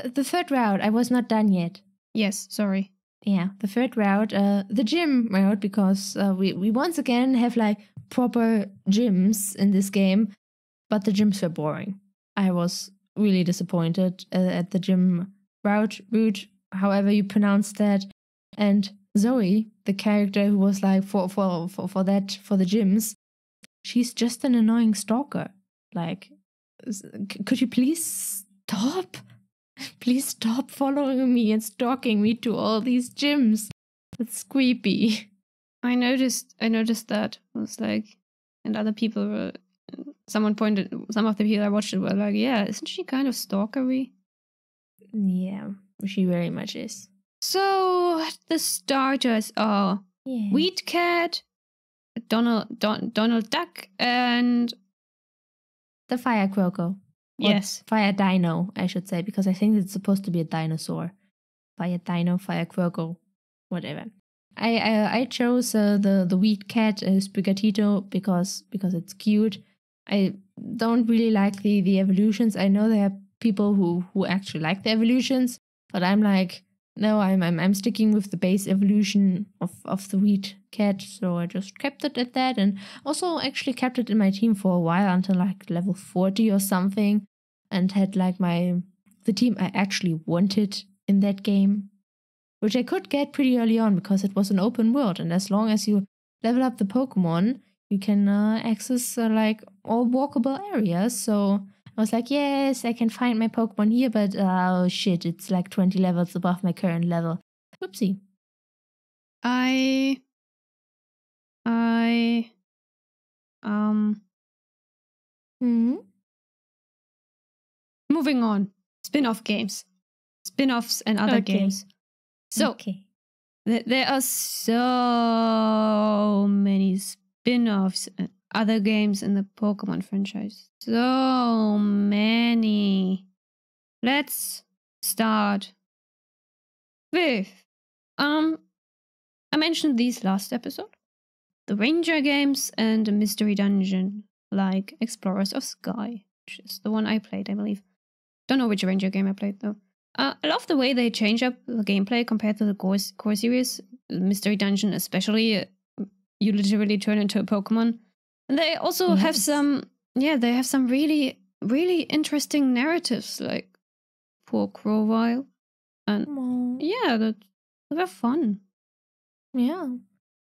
the third route, I was not done yet. Yes, sorry. Yeah, the third route, the gym route, because we once again have like proper gyms in this game, but the gyms were boring. I was really disappointed at the gym route, however you pronounce that. And Zoe, the character who was like for the gyms, she's just an annoying stalker. Like, could you please stop? Please stop following me and stalking me to all these gyms. It's creepy. I noticed that. It was like, and other people were. Some of the people I watched it were like, yeah, isn't she kind of stalkery? Yeah, she very much is. So the starters are Wheat Cat, Donald Duck, and the Fire Croco. Yes. Fire Dino, I should say, because I think it's supposed to be a dinosaur. Fire Dino, Fire Croco, whatever. I chose the Wheat Cat Sprigatito because it's cute. I don't really like the evolutions. I know there are people who actually like the evolutions, but I'm like, no, I'm sticking with the base evolution of the Wheat Cat, so I just kept it at that, and also actually kept it in my team for a while until like level 40 or something, and had like the team I actually wanted in that game, which I could get pretty early on because it was an open world, and as long as you level up the Pokemon, you can access like all walkable areas. So I was like, yes, I can find my Pokemon here, but oh shit, it's like 20 levels above my current level. Whoopsie. Moving on. Spin-off games. Spin-offs and other games. So, there are so many spin-offs and other games in the Pokemon franchise. So many. Let's start with, I mentioned these last episode. The Ranger games and the Mystery Dungeon, like Explorers of Sky, which is the one I played, I believe. Don't know which Ranger game I played, though. I love the way they change up the gameplay compared to the core series. Mystery Dungeon especially, you literally turn into a Pokemon. And they also have some really, really interesting narratives, like poor Crowvile. And they're fun. Yeah.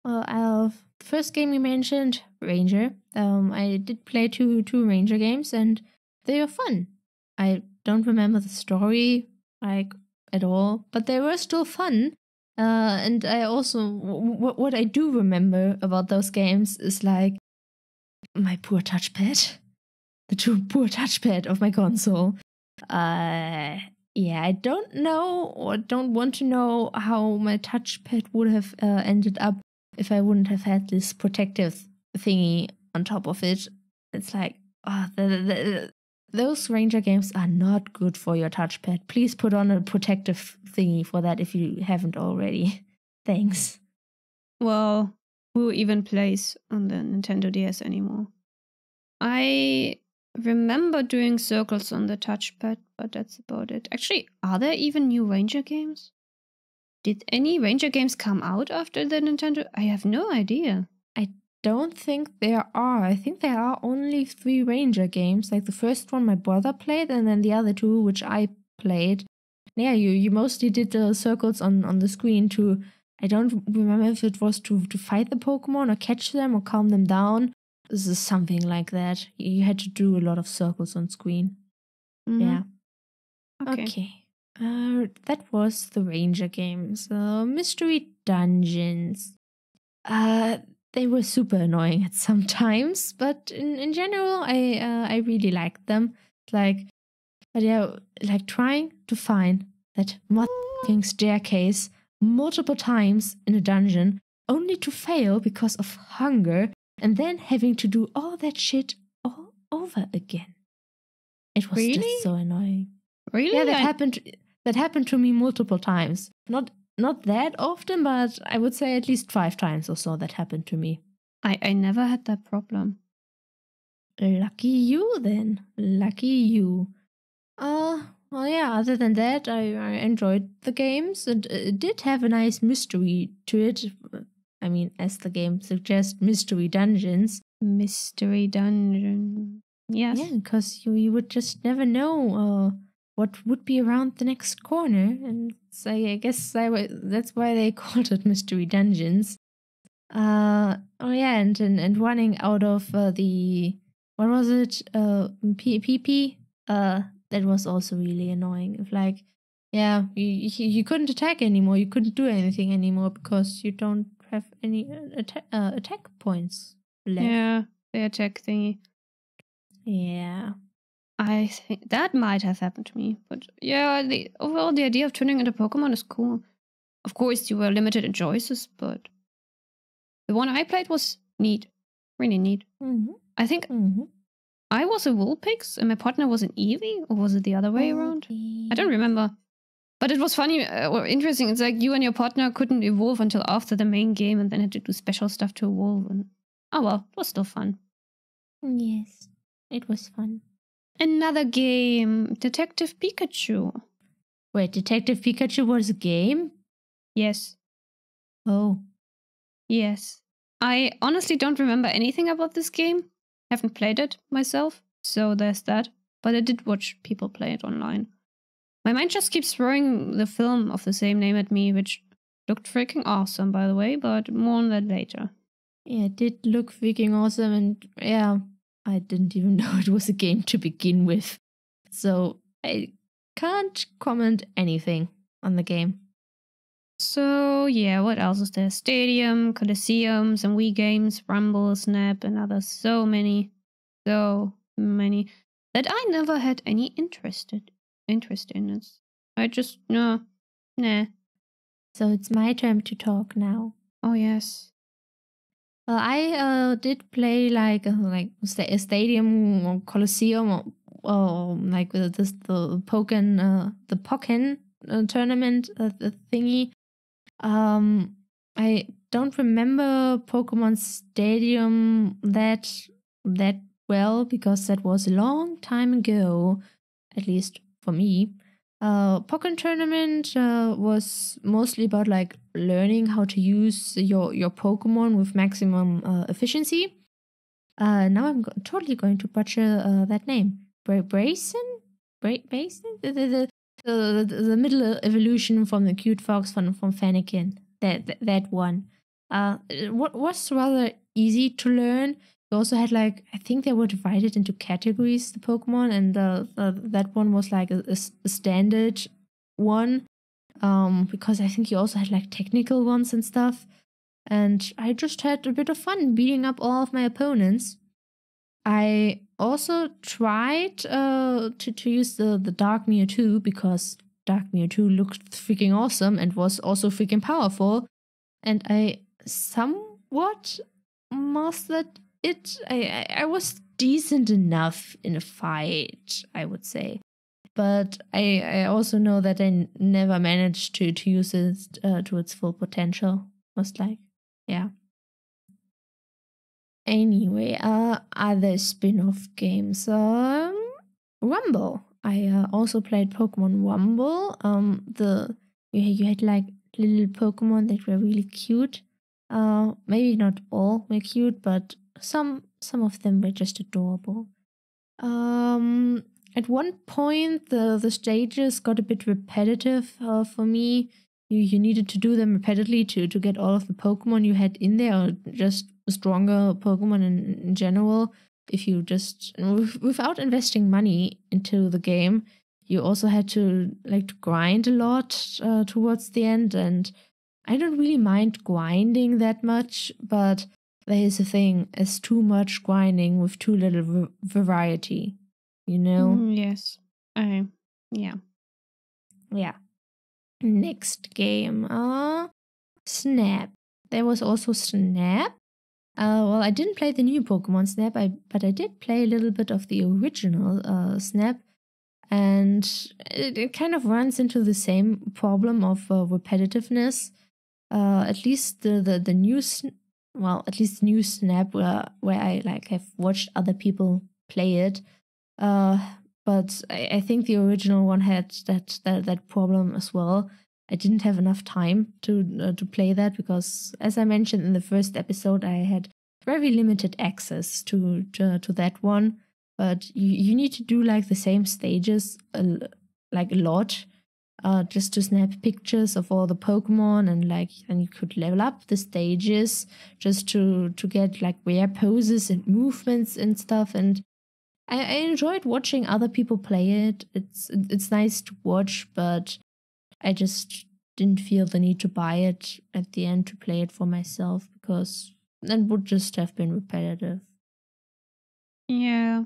Well, the first game you mentioned, Ranger. I did play two Ranger games, and they were fun. I don't remember the story like at all, but they were still fun. And I also what I do remember about those games is like my poor touchpad, the poor touchpad of my console. Yeah, I don't know or don't want to know how my touchpad would have ended up if I wouldn't have had this protective thingy on top of it. It's like, those Ranger games are not good for your touchpad. Please put on a protective thingy for that if you haven't already. Thanks. Well, who even plays on the Nintendo DS anymore? I remember doing circles on the touchpad, but that's about it. Actually, are there even new Ranger games? Did any Ranger games come out after the Nintendo? I have no idea. I don't think there are. I think there are only 3 Ranger games. Like the first one my brother played, and then the other 2 which I played. Yeah, you mostly did the circles on the screen to, I don't remember if it was to fight the Pokemon or catch them or calm them down. This is something like that. You had to do a lot of circles on screen. Mhm. Yeah. Okay. That was the Ranger games. Mystery Dungeons. They were super annoying at some times, but in general, I really liked them. Like trying to find that motherfucking staircase multiple times in a dungeon, only to fail because of hunger, and then having to do all that shit all over again. It was Really? just so annoying. Really? Yeah, that happened to me multiple times. Not that often, but I would say at least 5 times or so that happened to me. I never had that problem. Lucky you then. Lucky you. Well, yeah, other than that, I enjoyed the games, and it did have a nice mystery to it. I mean, as the game suggests, mystery dungeons. Mystery dungeon. Yes. Yeah, because you would just never know what would be around the next corner, and so I guess that's why they called it mystery dungeons. Oh yeah, and running out of the, what was it? PP. That was also really annoying. If like, yeah, you couldn't attack anymore. You couldn't do anything anymore because you don't have any attack points left. Yeah, the attack thingy. Yeah. I think that might have happened to me, but yeah, overall the idea of turning into Pokemon is cool. Of course, you were limited in choices, but the one I played was neat, really neat. Mm-hmm. I think I was a Vulpix and my partner was an Eevee, or was it the other way around? I don't remember. But it was funny or interesting. It's like you and your partner couldn't evolve until after the main game, and then had to do special stuff to evolve. And oh well, it was still fun. Yes, it was fun. Another game, Detective Pikachu. Wait, Detective Pikachu was a game? Yes. Oh. Yes. I honestly don't remember anything about this game. Haven't played it myself, so there's that. But I did watch people play it online. My mind just keeps throwing the film of the same name at me, which looked freaking awesome, by the way, but more on that later. Yeah, it did look freaking awesome, and yeah, I didn't even know it was a game to begin with. So I can't comment anything on the game. So yeah, what else is there? Stadium, Coliseum, some Wii games, Rumble, Snap, and others. So many that I never had any interest in it. I just nah. So it's my turn to talk now. Oh yes. Well, I did play like a stadium or Coliseum or like the Pokken tournament, the thingy. I don't remember Pokemon Stadium that well because that was a long time ago, at least for me. Pokken tournament was mostly about like learning how to use your Pokemon with maximum efficiency. Now I'm totally going to butcher that name. Brazen? The middle evolution from the cute fox from Fennekin. That one. What was rather easy to learn. You also had like, I think they were divided into categories, the Pokemon, and that one was like a standard one. Because I think you also had like technical ones and stuff. And I just had a bit of fun beating up all of my opponents. I also tried to use the Dark Mewtwo because Dark Mewtwo looked freaking awesome and was also freaking powerful. And I somewhat mastered it. I was decent enough in a fight, I would say. But I also know that I never managed to use it to its full potential. Was like, yeah. Anyway, other spin-off games. Rumble. I also played Pokemon Rumble. You had like little Pokemon that were really cute. Maybe not all were cute, but some of them were just adorable. At one point, the stages got a bit repetitive for me. You needed to do them repeatedly to get all of the Pokemon you had in there, or just stronger Pokemon in general. If you just, without investing money into the game, you also had to grind a lot towards the end. And I don't really mind grinding that much, but there is a thing as too much grinding with too little variety, you know? Yes. Yeah. Yeah. Next game, Snap. There was also Snap. Well, I didn't play the new Pokemon Snap, but I did play a little bit of the original Snap, and it kind of runs into the same problem of repetitiveness. At least the new, at least new Snap, where I have watched other people play it. But I think the original one had that problem as well. I didn't have enough time to play that because, as I mentioned in the first episode, I had very limited access to that one. But you need to do the same stages a lot, just to snap pictures of all the Pokemon, and you could level up the stages just to get rare poses and movements and stuff. And I enjoyed watching other people play it. It's nice to watch, but I just didn't feel the need to buy it at the end to play it for myself, because that would just have been repetitive. Yeah.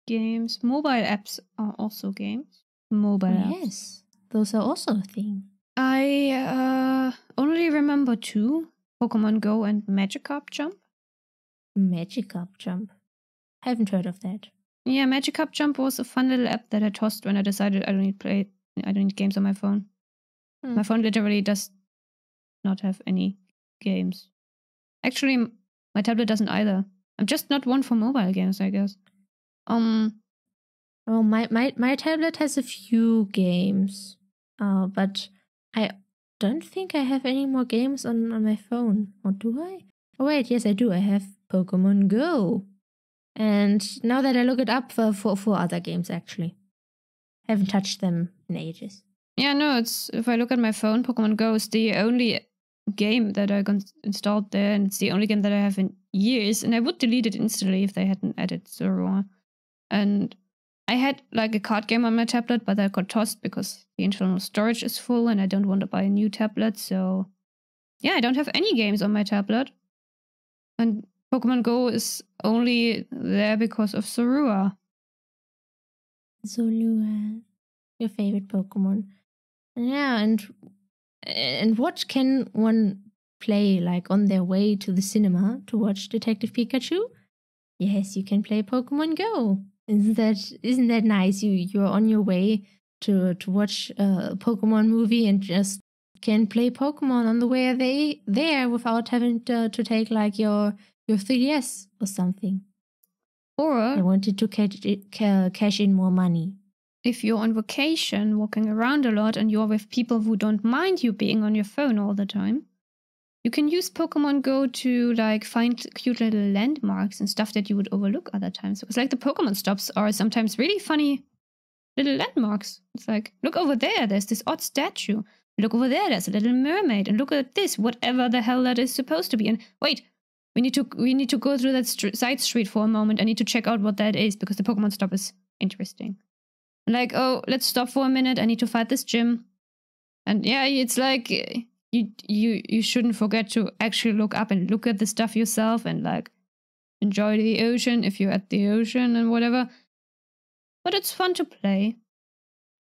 Games. Mobile apps are also games. Mobile apps. Yes, those are also a thing. I only remember two, Pokemon Go and Magikarp Jump. Magikarp Jump. I haven't heard of that. Yeah, Magikarp Jump was a fun little app that I tossed when I decided I don't need games on my phone. My phone literally does not have any games. Actually, my tablet doesn't either. I'm just not one for mobile games, I guess. Well, my tablet has a few games, but I don't think I have any more games on my phone. Or do I? Oh wait, yes I do. I have Pokemon Go. And now that I look it up for other games, actually. I haven't touched them in ages. Yeah, no, if I look at my phone, Pokemon Go is the only game that I installed there, and it's the only game that I have in years, and I would delete it instantly if they hadn't added Zorua. And I had a card game on my tablet, but that got tossed because the internal storage is full and I don't want to buy a new tablet. So yeah, I don't have any games on my tablet. And Pokemon Go is only there because of Zorua. Zorua, your favorite Pokemon. Yeah, and what can one play on their way to the cinema to watch Detective Pikachu? Yes, you can play Pokemon Go. Isn't that nice? You're on your way to watch a Pokemon movie and just can play Pokemon on the way there without having to take your 3DS or something. Or I wanted to cash in more money. If you're on vacation, walking around a lot, and you're with people who don't mind you being on your phone all the time, you can use Pokemon Go to find cute little landmarks and stuff that you would overlook other times. Because the Pokemon stops are sometimes really funny little landmarks. It's look over there, there's this odd statue. Look over there, there's a little mermaid. And look at this, whatever the hell that is supposed to be. And wait, we need to go through that side street for a moment. I need to check out what that is because the Pokemon stop is interesting. And oh, let's stop for a minute. I need to fight this gym. And yeah, it's you shouldn't forget to actually look up and look at the stuff yourself and enjoy the ocean if you're at the ocean and whatever. But it's fun to play.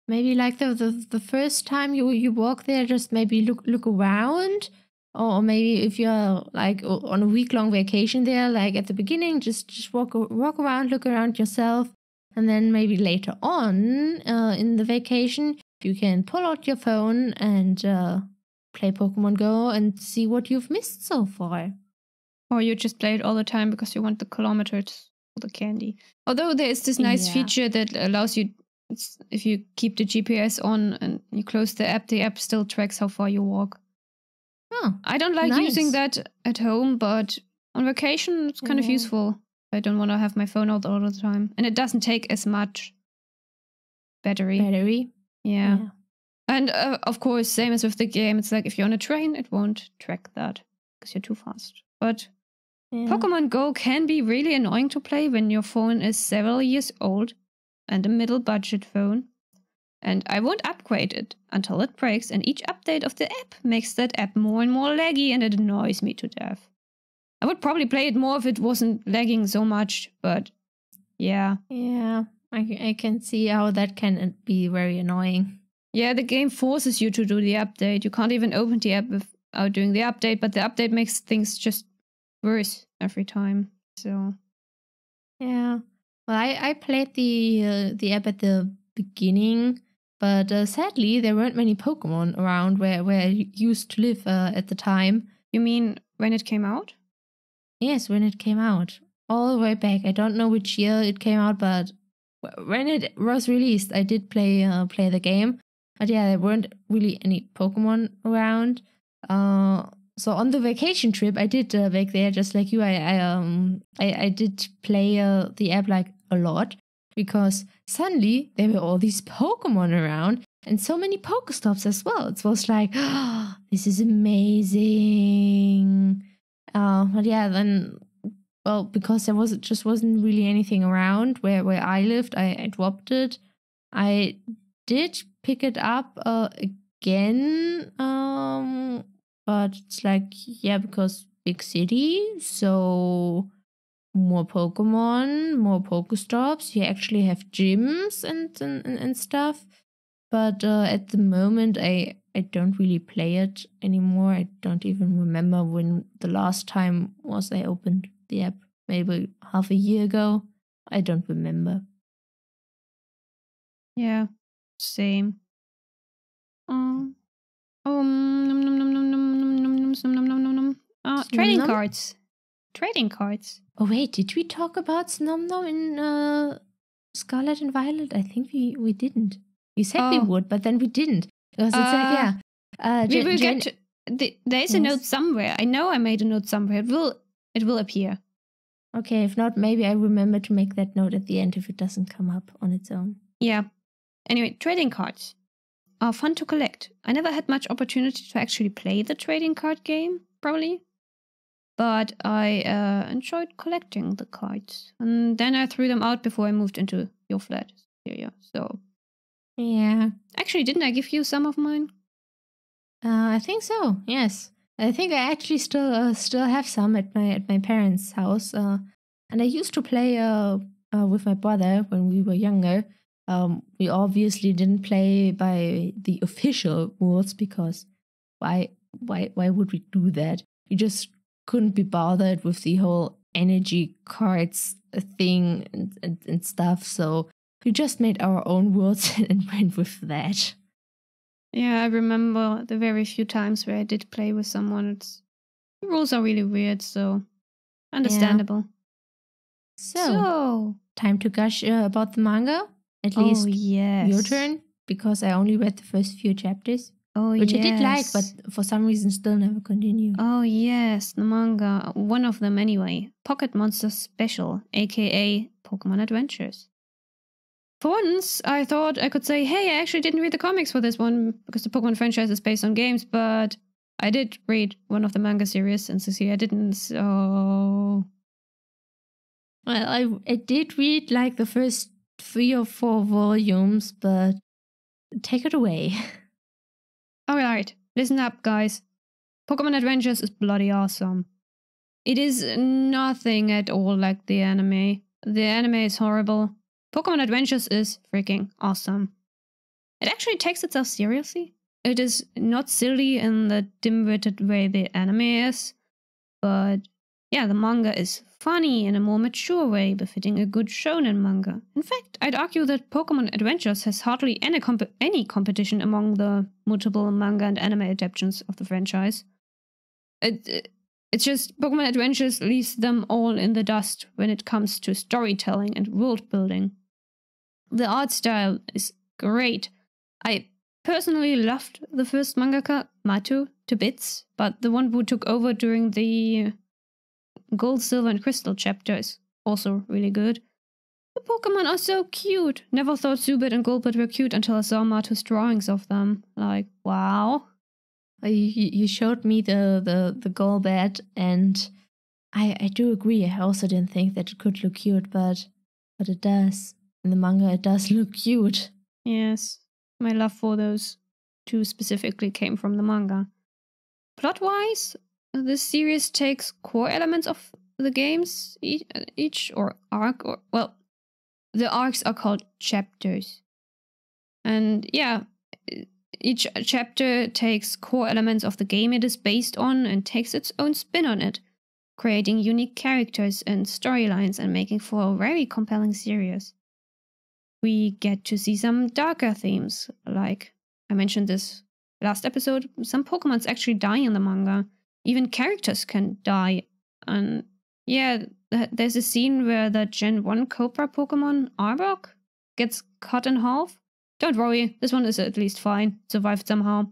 Maybe the first time you walk there, just maybe look around Or maybe if you're like on a week-long vacation there, like at the beginning, just walk around, look around yourself, and then maybe later on in the vacation, you can pull out your phone and play Pokemon Go and see what you've missed so far. Or you just play it all the time because you want the kilometers for the candy. Although there is this nice feature that allows you, if you keep the GPS on and you close the app still tracks how far you walk. Oh, I don't like using that at home, but on vacation it's kind of useful. I don't want to have my phone out all the time. And it doesn't take as much battery. Yeah. And of course, same as with the game, it's like if you're on a train, it won't track that because you're too fast. But Pokemon Go can be really annoying to play when your phone is several years old and a middle budget phone. And I won't upgrade it until it breaks, and each update of the app makes that app more and more laggy, and it annoys me to death. I would probably play it more if it wasn't lagging so much, but yeah. Yeah, I can see how that can be very annoying. Yeah, the game forces you to do the update. You can't even open the app without doing the update, but the update makes things just worse every time. So yeah. Well, I played the app at the beginning, but sadly there weren't many Pokemon around where I used to live at the time. You mean when it came out? Yes, when it came out. All the way back. I don't know which year it came out, but when it was released, I did play the game. But yeah, there weren't really any Pokemon around. So on the vacation trip I did back there, just like you, I did play the app like a lot, because suddenly there were all these Pokemon around and so many Pokestops as well. It was like, oh, this is amazing. But yeah, then, well, because there wasn't really anything around where I lived, I dropped it. I did pick it up again, but it's like, yeah, because big city, so more Pokemon, more Pokestops. You actually have gyms and stuff. But at the moment, I don't really play it anymore. I don't even remember when the last time was I opened the app. Maybe half a year ago. I don't remember. Yeah, same. Trading cards. Trading cards. Oh wait, did we talk about Snomnom in Scarlet and Violet? I think we didn't. We said we would, but then we didn't. Because it's like, yeah. We will get to, there is a note somewhere. I know I made a note somewhere. It will appear. Okay, if not, maybe I remember to make that note at the end if it doesn't come up on its own. Yeah. Anyway, trading cards are fun to collect. I never had much opportunity to actually play the trading card game, probably. But I enjoyed collecting the cards. And then I threw them out before I moved into your flat. Yeah, so. Yeah. Actually, didn't I give you some of mine? I think so, yes. I think I actually still have some at my parents' house. And I used to play with my brother when we were younger. We obviously didn't play by the official rules, because why would we do that? We just couldn't be bothered with the whole energy cards thing and stuff. So we just made our own rules and went with that. Yeah, I remember the very few times where I did play with someone. The rules are really weird, so understandable. Yeah. So time to gush about the manga. At least your turn, because I only read the first few chapters. Which I did like, but for some reason still never continued. Oh yes, the manga. One of them anyway. Pocket Monsters Special, aka Pokémon Adventures. For once, I thought I could say, hey, I actually didn't read the comics for this one, because the Pokemon franchise is based on games, but I did read one of the manga series, and Cecilia didn't, so... Well, I did read like the first 3 or 4 volumes, but take it away. Alright, listen up, guys. Pokemon Adventures is bloody awesome. It is nothing at all like the anime. The anime is horrible. Pokemon Adventures is freaking awesome. It actually takes itself seriously. it is not silly in the dim-witted way the anime is, but yeah, the manga is funny in a more mature way, befitting a good shonen manga. In fact, I'd argue that Pokémon Adventures has hardly any competition among the multiple manga and anime adaptations of the franchise. It's just Pokémon Adventures leaves them all in the dust when it comes to storytelling and world building. The art style is great. I personally loved the first mangaka, Mato, to bits, but the one who took over during the Gold, Silver, and Crystal chapter is also really good. The Pokemon are so cute. Never thought Zubat and Golbat were cute until I saw Mato's drawings of them. Like, wow. You showed me the Golbat, and I do agree. I also didn't think that it could look cute, but it does. In the manga, it does look cute. Yes. My love for those two specifically came from the manga. Plot-wise, this series takes core elements of the games, each or arc, or, well, the arcs are called chapters. And yeah, each chapter takes core elements of the game it is based on and takes its own spin on it, creating unique characters and storylines and making for a very compelling series. We get to see some darker themes, like I mentioned this last episode, some Pokemons actually die in the manga. Even characters can die. And yeah, there's a scene where the Gen 1 Cobra Pokemon, Arbok, gets cut in half. Don't worry, this one is at least fine, survived somehow.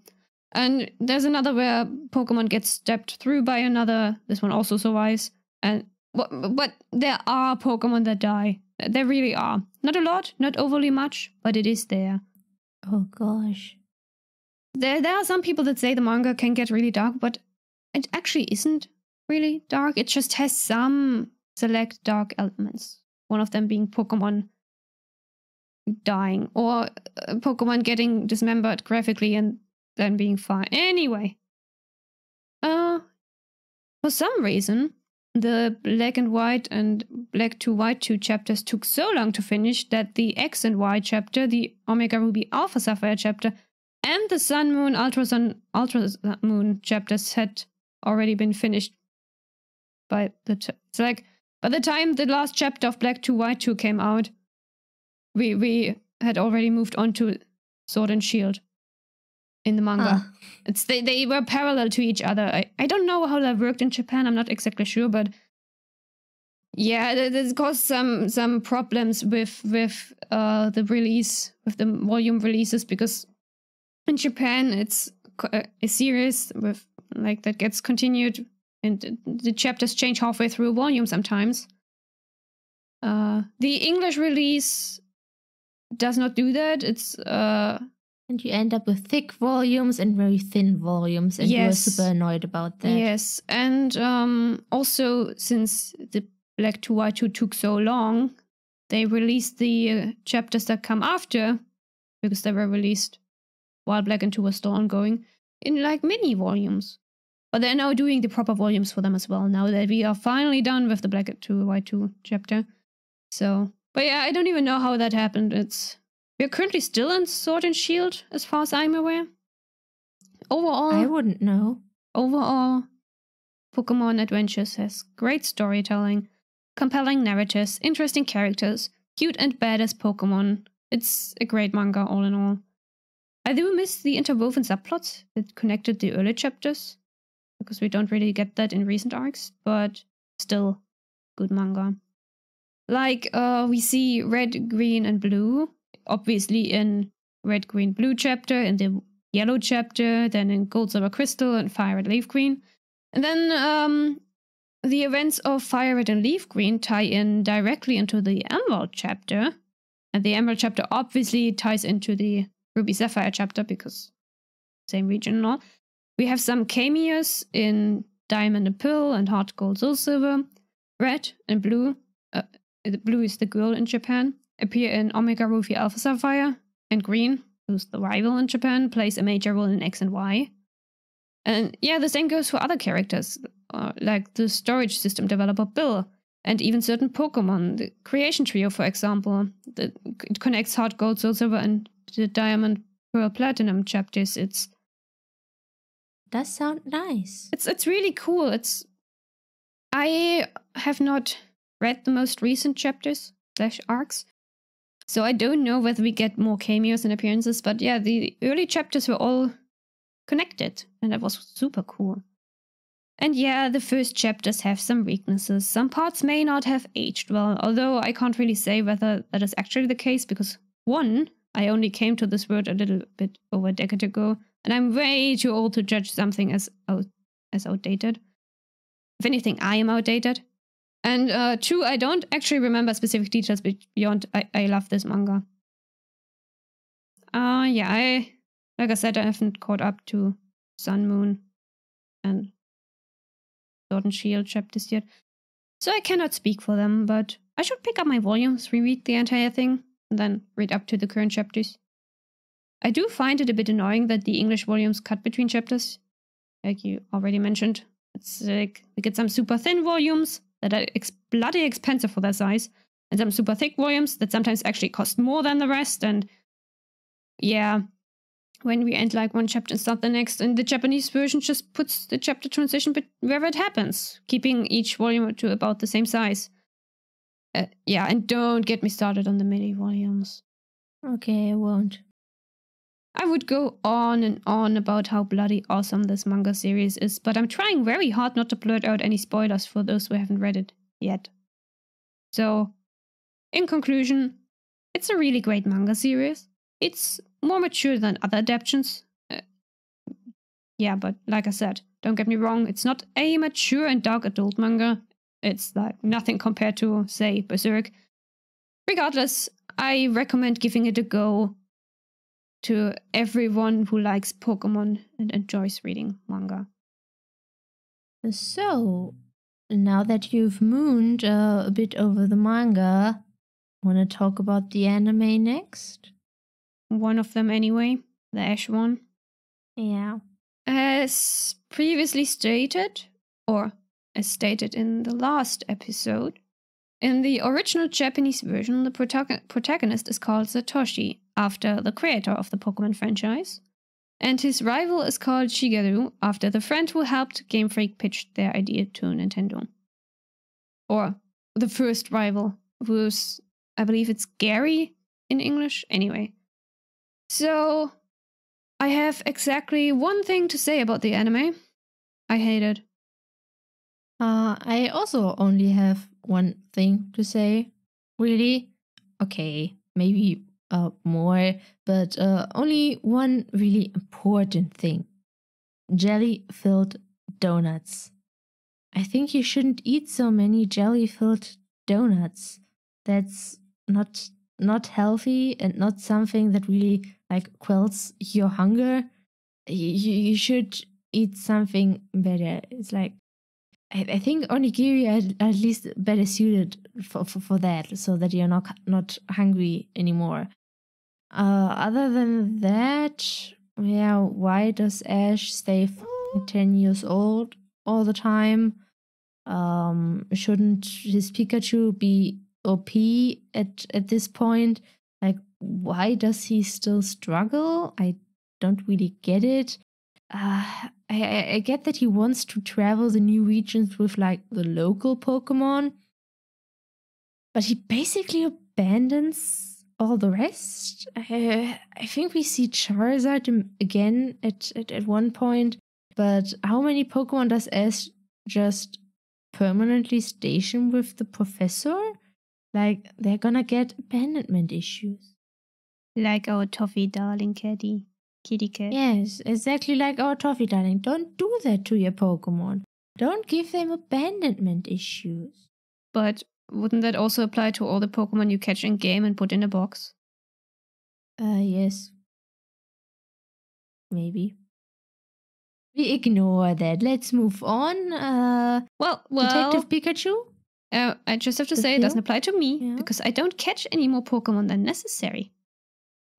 And there's another where Pokemon gets stabbed through by another. This one also survives. And but there are Pokemon that die. There really are. Not a lot, not overly much, but it is there. Oh gosh. There are some people that say the manga can get really dark, but it actually isn't really dark. It just has some select dark elements. One of them being Pokemon dying, or Pokemon getting dismembered graphically and then being fine. Anyway, for some reason, the Black and White and Black to White 2 chapters took so long to finish that the X and Y chapter, the Omega Ruby Alpha Sapphire chapter, and the Sun Moon Ultra Moon chapters had already been finished by the by the time the last chapter of Black to White 2 came out, we had already moved on to Sword and Shield in the manga. They were parallel to each other. I don't know how that worked in Japan. I'm not exactly sure, but yeah, it caused some problems with the release, with the volume releases, because in Japan it's a series with like that gets continued, and the chapters change halfway through a volume sometimes. The English release does not do that. It's and you end up with thick volumes and very thin volumes, and you were super annoyed about that. Yes, and also since the Black to White 2 took so long, they released the chapters that come after, because they were released while Black and 2 was still ongoing, in like mini volumes. But they're now doing the proper volumes for them as well, now that we are finally done with the Black to White 2 chapter. So, but yeah, I don't even know how that happened. We're currently still in Sword and Shield, as far as I'm aware. Overall, I wouldn't know. Overall, Pokémon Adventures has great storytelling, compelling narratives, interesting characters, cute and badass Pokémon. It's a great manga all in all. I do miss the interwoven subplots that connected the early chapters, because we don't really get that in recent arcs, but still, good manga. Like, we see Red, Green, and Blue, obviously in Red, Green, Blue chapter, in the Yellow chapter, then in Gold, Silver, Crystal, and Fire, Red, Leaf Green. And then the events of Fire, Red, and Leaf Green tie in directly into the Emerald chapter. And the Emerald chapter obviously ties into the Ruby Sapphire chapter, because same region and all. We have some cameos in Diamond and Pearl and Heart, Gold, Soul, Silver. Red and Blue, Blue is the girl in Japan, appear in Omega Ruby Alpha Sapphire. And Green, who's the rival in Japan, plays a major role in X and Y. And yeah, the same goes for other characters, like the storage system developer Bill, and even certain Pokemon. The Creation Trio, for example, it connects Heart, Gold, Soul, Silver, and the Diamond, Pearl, Platinum chapters. It's does sound nice. It's really cool. I have not read the most recent chapters / arcs, so I don't know whether we get more cameos and appearances, but yeah, the early chapters were all connected, and that was super cool. And yeah, the first chapters have some weaknesses. Some parts may not have aged well, although I can't really say whether that is actually the case, because one, I only came to this world a little bit over a decade ago, and I'm way too old to judge something as outdated. If anything, I am outdated. And two, I don't actually remember specific details beyond I love this manga. Yeah, like I said, I haven't caught up to Sun, Moon, and Sword and Shield chapters yet, so I cannot speak for them, but I should pick up my volumes, reread the entire thing, and then read up to the current chapters. I do find it a bit annoying that the English volumes cut between chapters, like you already mentioned. It's like we get some super thin volumes that are bloody expensive for their size, and some super thick volumes that sometimes actually cost more than the rest, and yeah, when we end like one chapter and start the next, and the Japanese version just puts the chapter transition bit wherever it happens, keeping each volume to about the same size. Yeah, and don't get me started on the mini volumes. Okay, I won't. I would go on and on about how bloody awesome this manga series is, but I'm trying very hard not to blurt out any spoilers for those who haven't read it yet. So, in conclusion, it's a really great manga series. It's more mature than other adaptations. Yeah, but like I said, don't get me wrong, it's not a mature and dark adult manga. It's like nothing compared to, say, Berserk. Regardless, I recommend giving it a go to everyone who likes Pokemon and enjoys reading manga. So, now that you've mooned a bit over the manga, want to talk about the anime next? One of them anyway, the Ash one. Yeah. As previously stated, or as stated in the last episode, in the original Japanese version, the protagonist is called Satoshi, after the creator of the Pokemon franchise, and his rival is called Shigeru, after the friend who helped Game Freak pitch their idea to Nintendo. Or the first rival, who's, I believe it's Gary in English. Anyway. So, I have exactly one thing to say about the anime. I hate it. I also only have one thing to say. Really? Okay, maybe more, but only one really important thing. Jelly-filled donuts. I think you shouldn't eat so many jelly-filled donuts. That's not healthy and not something that really like quells your hunger. You should eat something better. It's like I think onigiri are at least better suited for that, so that you're not hungry anymore. Other than that, yeah, why does Ash stay 10 years old all the time? Shouldn't his Pikachu be OP at this point? Like, why does he still struggle? I don't really get it. I get that he wants to travel the new regions with like the local Pokemon, but he basically abandons all the rest. I think we see Charizard again at one point, but how many Pokemon does Ash just permanently station with the professor? Like, they're gonna get abandonment issues. Like our Toffee darling kitty cat. Yes, exactly like our Toffee darling. Don't do that to your Pokemon. Don't give them abandonment issues. But wouldn't that also apply to all the Pokemon you catch in game and put in a box? Yes. Maybe. We ignore that. Let's move on. Well, Detective Pikachu? I just have to say it doesn't apply to me because I don't catch any more Pokemon than necessary.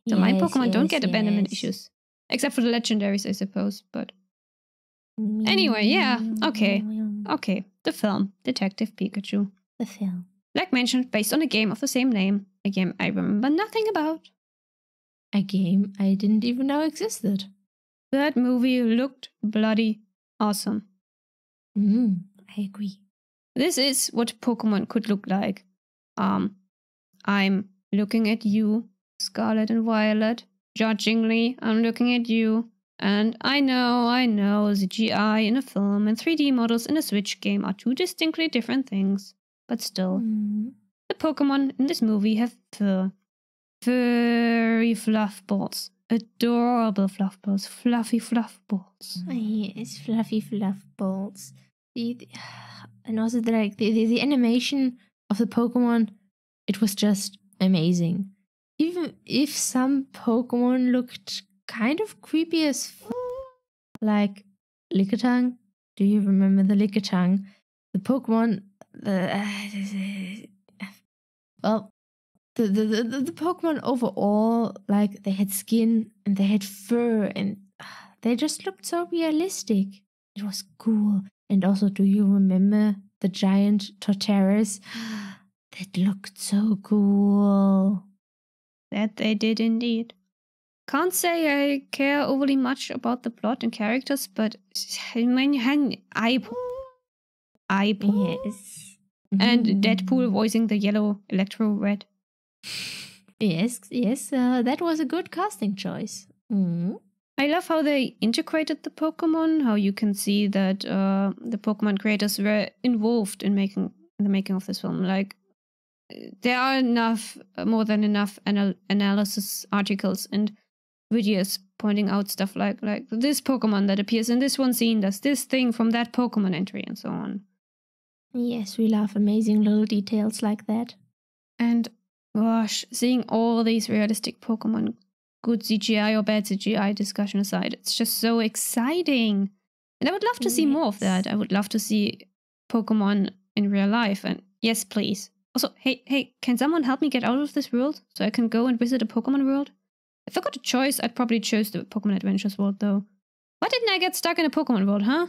So my Pokemon don't get abandonment issues. Except for the legendaries, I suppose. But anyway, yeah. Okay. The film, Detective Pikachu. The film. Like mentioned, based on a game of the same name. A game I remember nothing about. A game I didn't even know existed. That movie looked bloody awesome. I agree. This is what Pokemon could look like. I'm looking at you, Scarlet and Violet. Judgingly, I'm looking at you. And I know, CGI in a film and 3D models in a Switch game are two distinctly different things. But still, the Pokemon in this movie have fur. Furry fluff balls. Adorable fluff balls. Fluffy fluff balls. Yes, fluffy fluff balls. And also the animation of the Pokemon, it was just amazing. Even if some Pokemon looked kind of creepy as like Lickitung. Do you remember the Lickitung? The Pokemon, the Pokemon overall, like they had skin and they had fur and they just looked so realistic. It was cool. And also, do you remember the giant Torterras? That looked so cool. That they did indeed. Can't say I care overly much about the plot and characters, but I Yes. And Deadpool voicing the yellow Electro Red. Yes, that was a good casting choice. I love how they integrated the Pokemon, how you can see that the Pokemon creators were involved in the making of this film. Like, there are more than enough analysis articles and videos pointing out stuff like this Pokemon that appears in this one scene does this thing from that Pokemon entry and so on. Yes, we love amazing little details like that. And gosh, seeing all these realistic Pokemon, good CGI or bad CGI discussion aside, it's just so exciting. And I would love to see more of that. I would love to see Pokemon in real life. And yes, please. Also, hey, can someone help me get out of this world so I can go and visit a Pokemon world? If I got a choice, I'd probably choose the Pokémon Adventures world, though. Why didn't I get stuck in a Pokémon world, huh?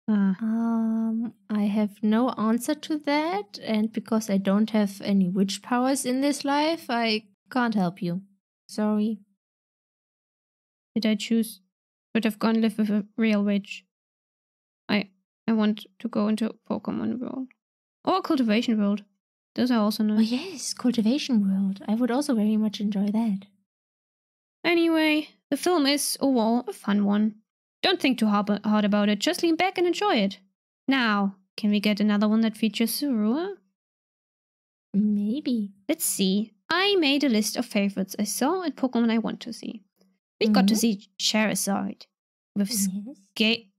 I have no answer to that, and because I don't have any witch powers in this life, I can't help you. Sorry. Did I choose? Should have gone live with a real witch. I want to go into Pokémon world. Or Cultivation world. Those are also nice. Oh yes, Cultivation world. I would also very much enjoy that. Anyway, the film is overall a fun one. Don't think too hard about it, just lean back and enjoy it. Now, can we get another one that features Zorua? Maybe. Let's see. I made a list of favorites I saw and Pokemon I want to see. We got to see Charizard with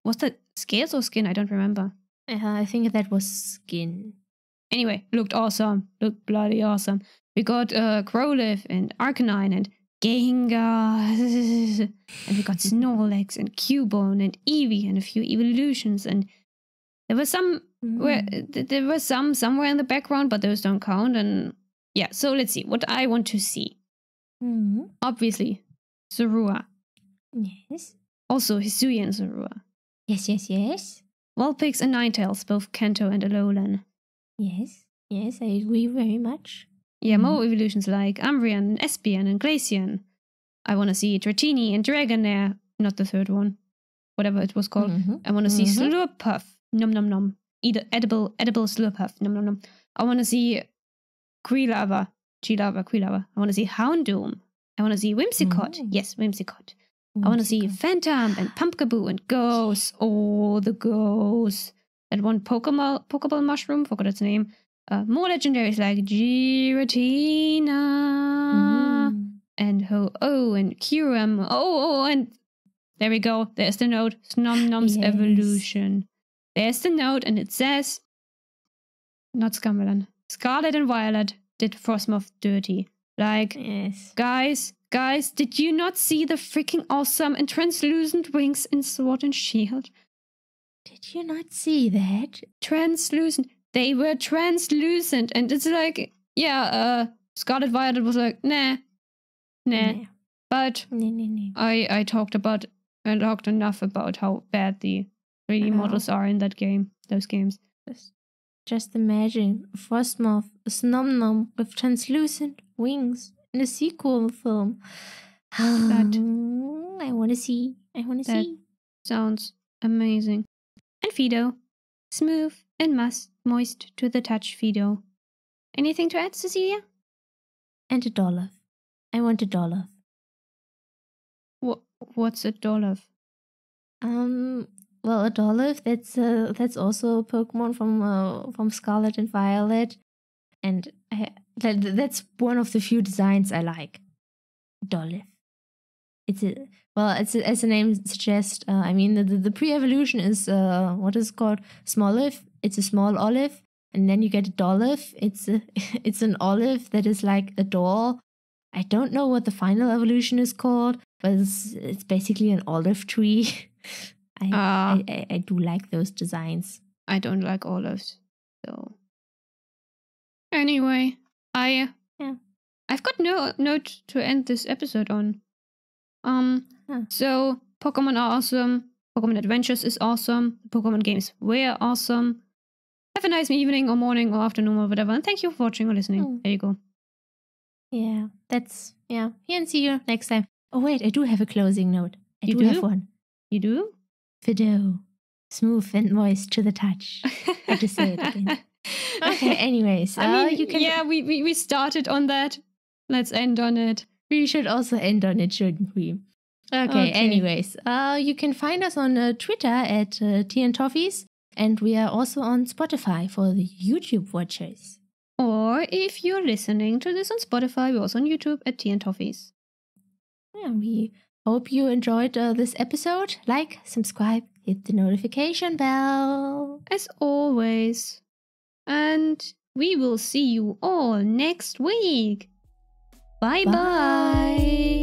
was that scales or skin? I don't remember. I think that was skin. Anyway, looked awesome. Looked bloody awesome. We got Growlithe and Arcanine and Gengar, and we got Snorlax and Cubone and Eevee and a few evolutions, and there was some somewhere in the background, but those don't count. And yeah, so let's see what I want to see. Obviously, Zorua. Yes. Also Hisuian Zorua. Yes. Vulpix and Ninetales, both Kanto and Alolan. Yes, I agree very much. Yeah, more evolutions like Umbreon and Espeon and Glaceon. I want to see Dratini and Dragonair, not the third one, whatever it was called. I want to see Slurpuff, nom nom nom. Edible Slurpuff, nom nom nom. I want to see Quilava. I want to see Houndoom. I want to see Whimsicott. Yes, Whimsicott. I want to see Phantom and Pumpkaboo and Ghost. Oh, the Ghost. That one Pokeball mushroom, forgot its name. More legendaries like Giratina and Ho-Oh and Kyurem. Oh, and there we go. There's the note. Snom-Nom's evolution. There's the note, and it says, not Scamelon, Scarlet and Violet did Frostmoth dirty. Like, guys, did you not see the freaking awesome and translucent wings in Sword and Shield? Did you not see that? Translucent. They were translucent, and it's like, Scarlet Violet was like, nah. But I talked enough about how bad the 3D models are in those games. Just imagine Frostmoth, a Snom-Nom with translucent wings in a sequel film. I want to see. I want to That see. sounds amazing. And Fido. Smooth and moist to the touch, Fido. Anything to add, Cecilia? And a Dolph. I want a Dolph. What's a Dolph? Well, a Dolph, that's also a Pokemon from Scarlet and Violet, and that's one of the few designs I like. Dolph. As the name suggests. I mean, the pre-evolution is what is it called? Smoliv. It's a small olive, and then you get a Dolph. It's an olive that is like a doll. I don't know what the final evolution is called, but it's basically an olive tree. I do like those designs. I don't like olives, so anyway, I've got no note to end this episode on. So Pokemon are awesome. Pokemon Adventures is awesome. Pokemon games were awesome. Have a nice evening or morning or afternoon or whatever. And thank you for watching or listening. There you go. Yeah, Here, and see you next time. Oh wait, I do have a closing note. I do have one. You do? Fido. Smooth and moist to the touch. I just say it again. Okay, anyways. We started on that. Let's end on it. We should also end on it, shouldn't we? Okay. Anyways. You can find us on Twitter at TNToffies, and we are also on Spotify for the YouTube watchers. Or if you're listening to this on Spotify, we're also on YouTube at TNToffies. Yeah, we hope you enjoyed this episode. Like, subscribe, hit the notification bell. As always. And we will see you all next week. Bye-bye.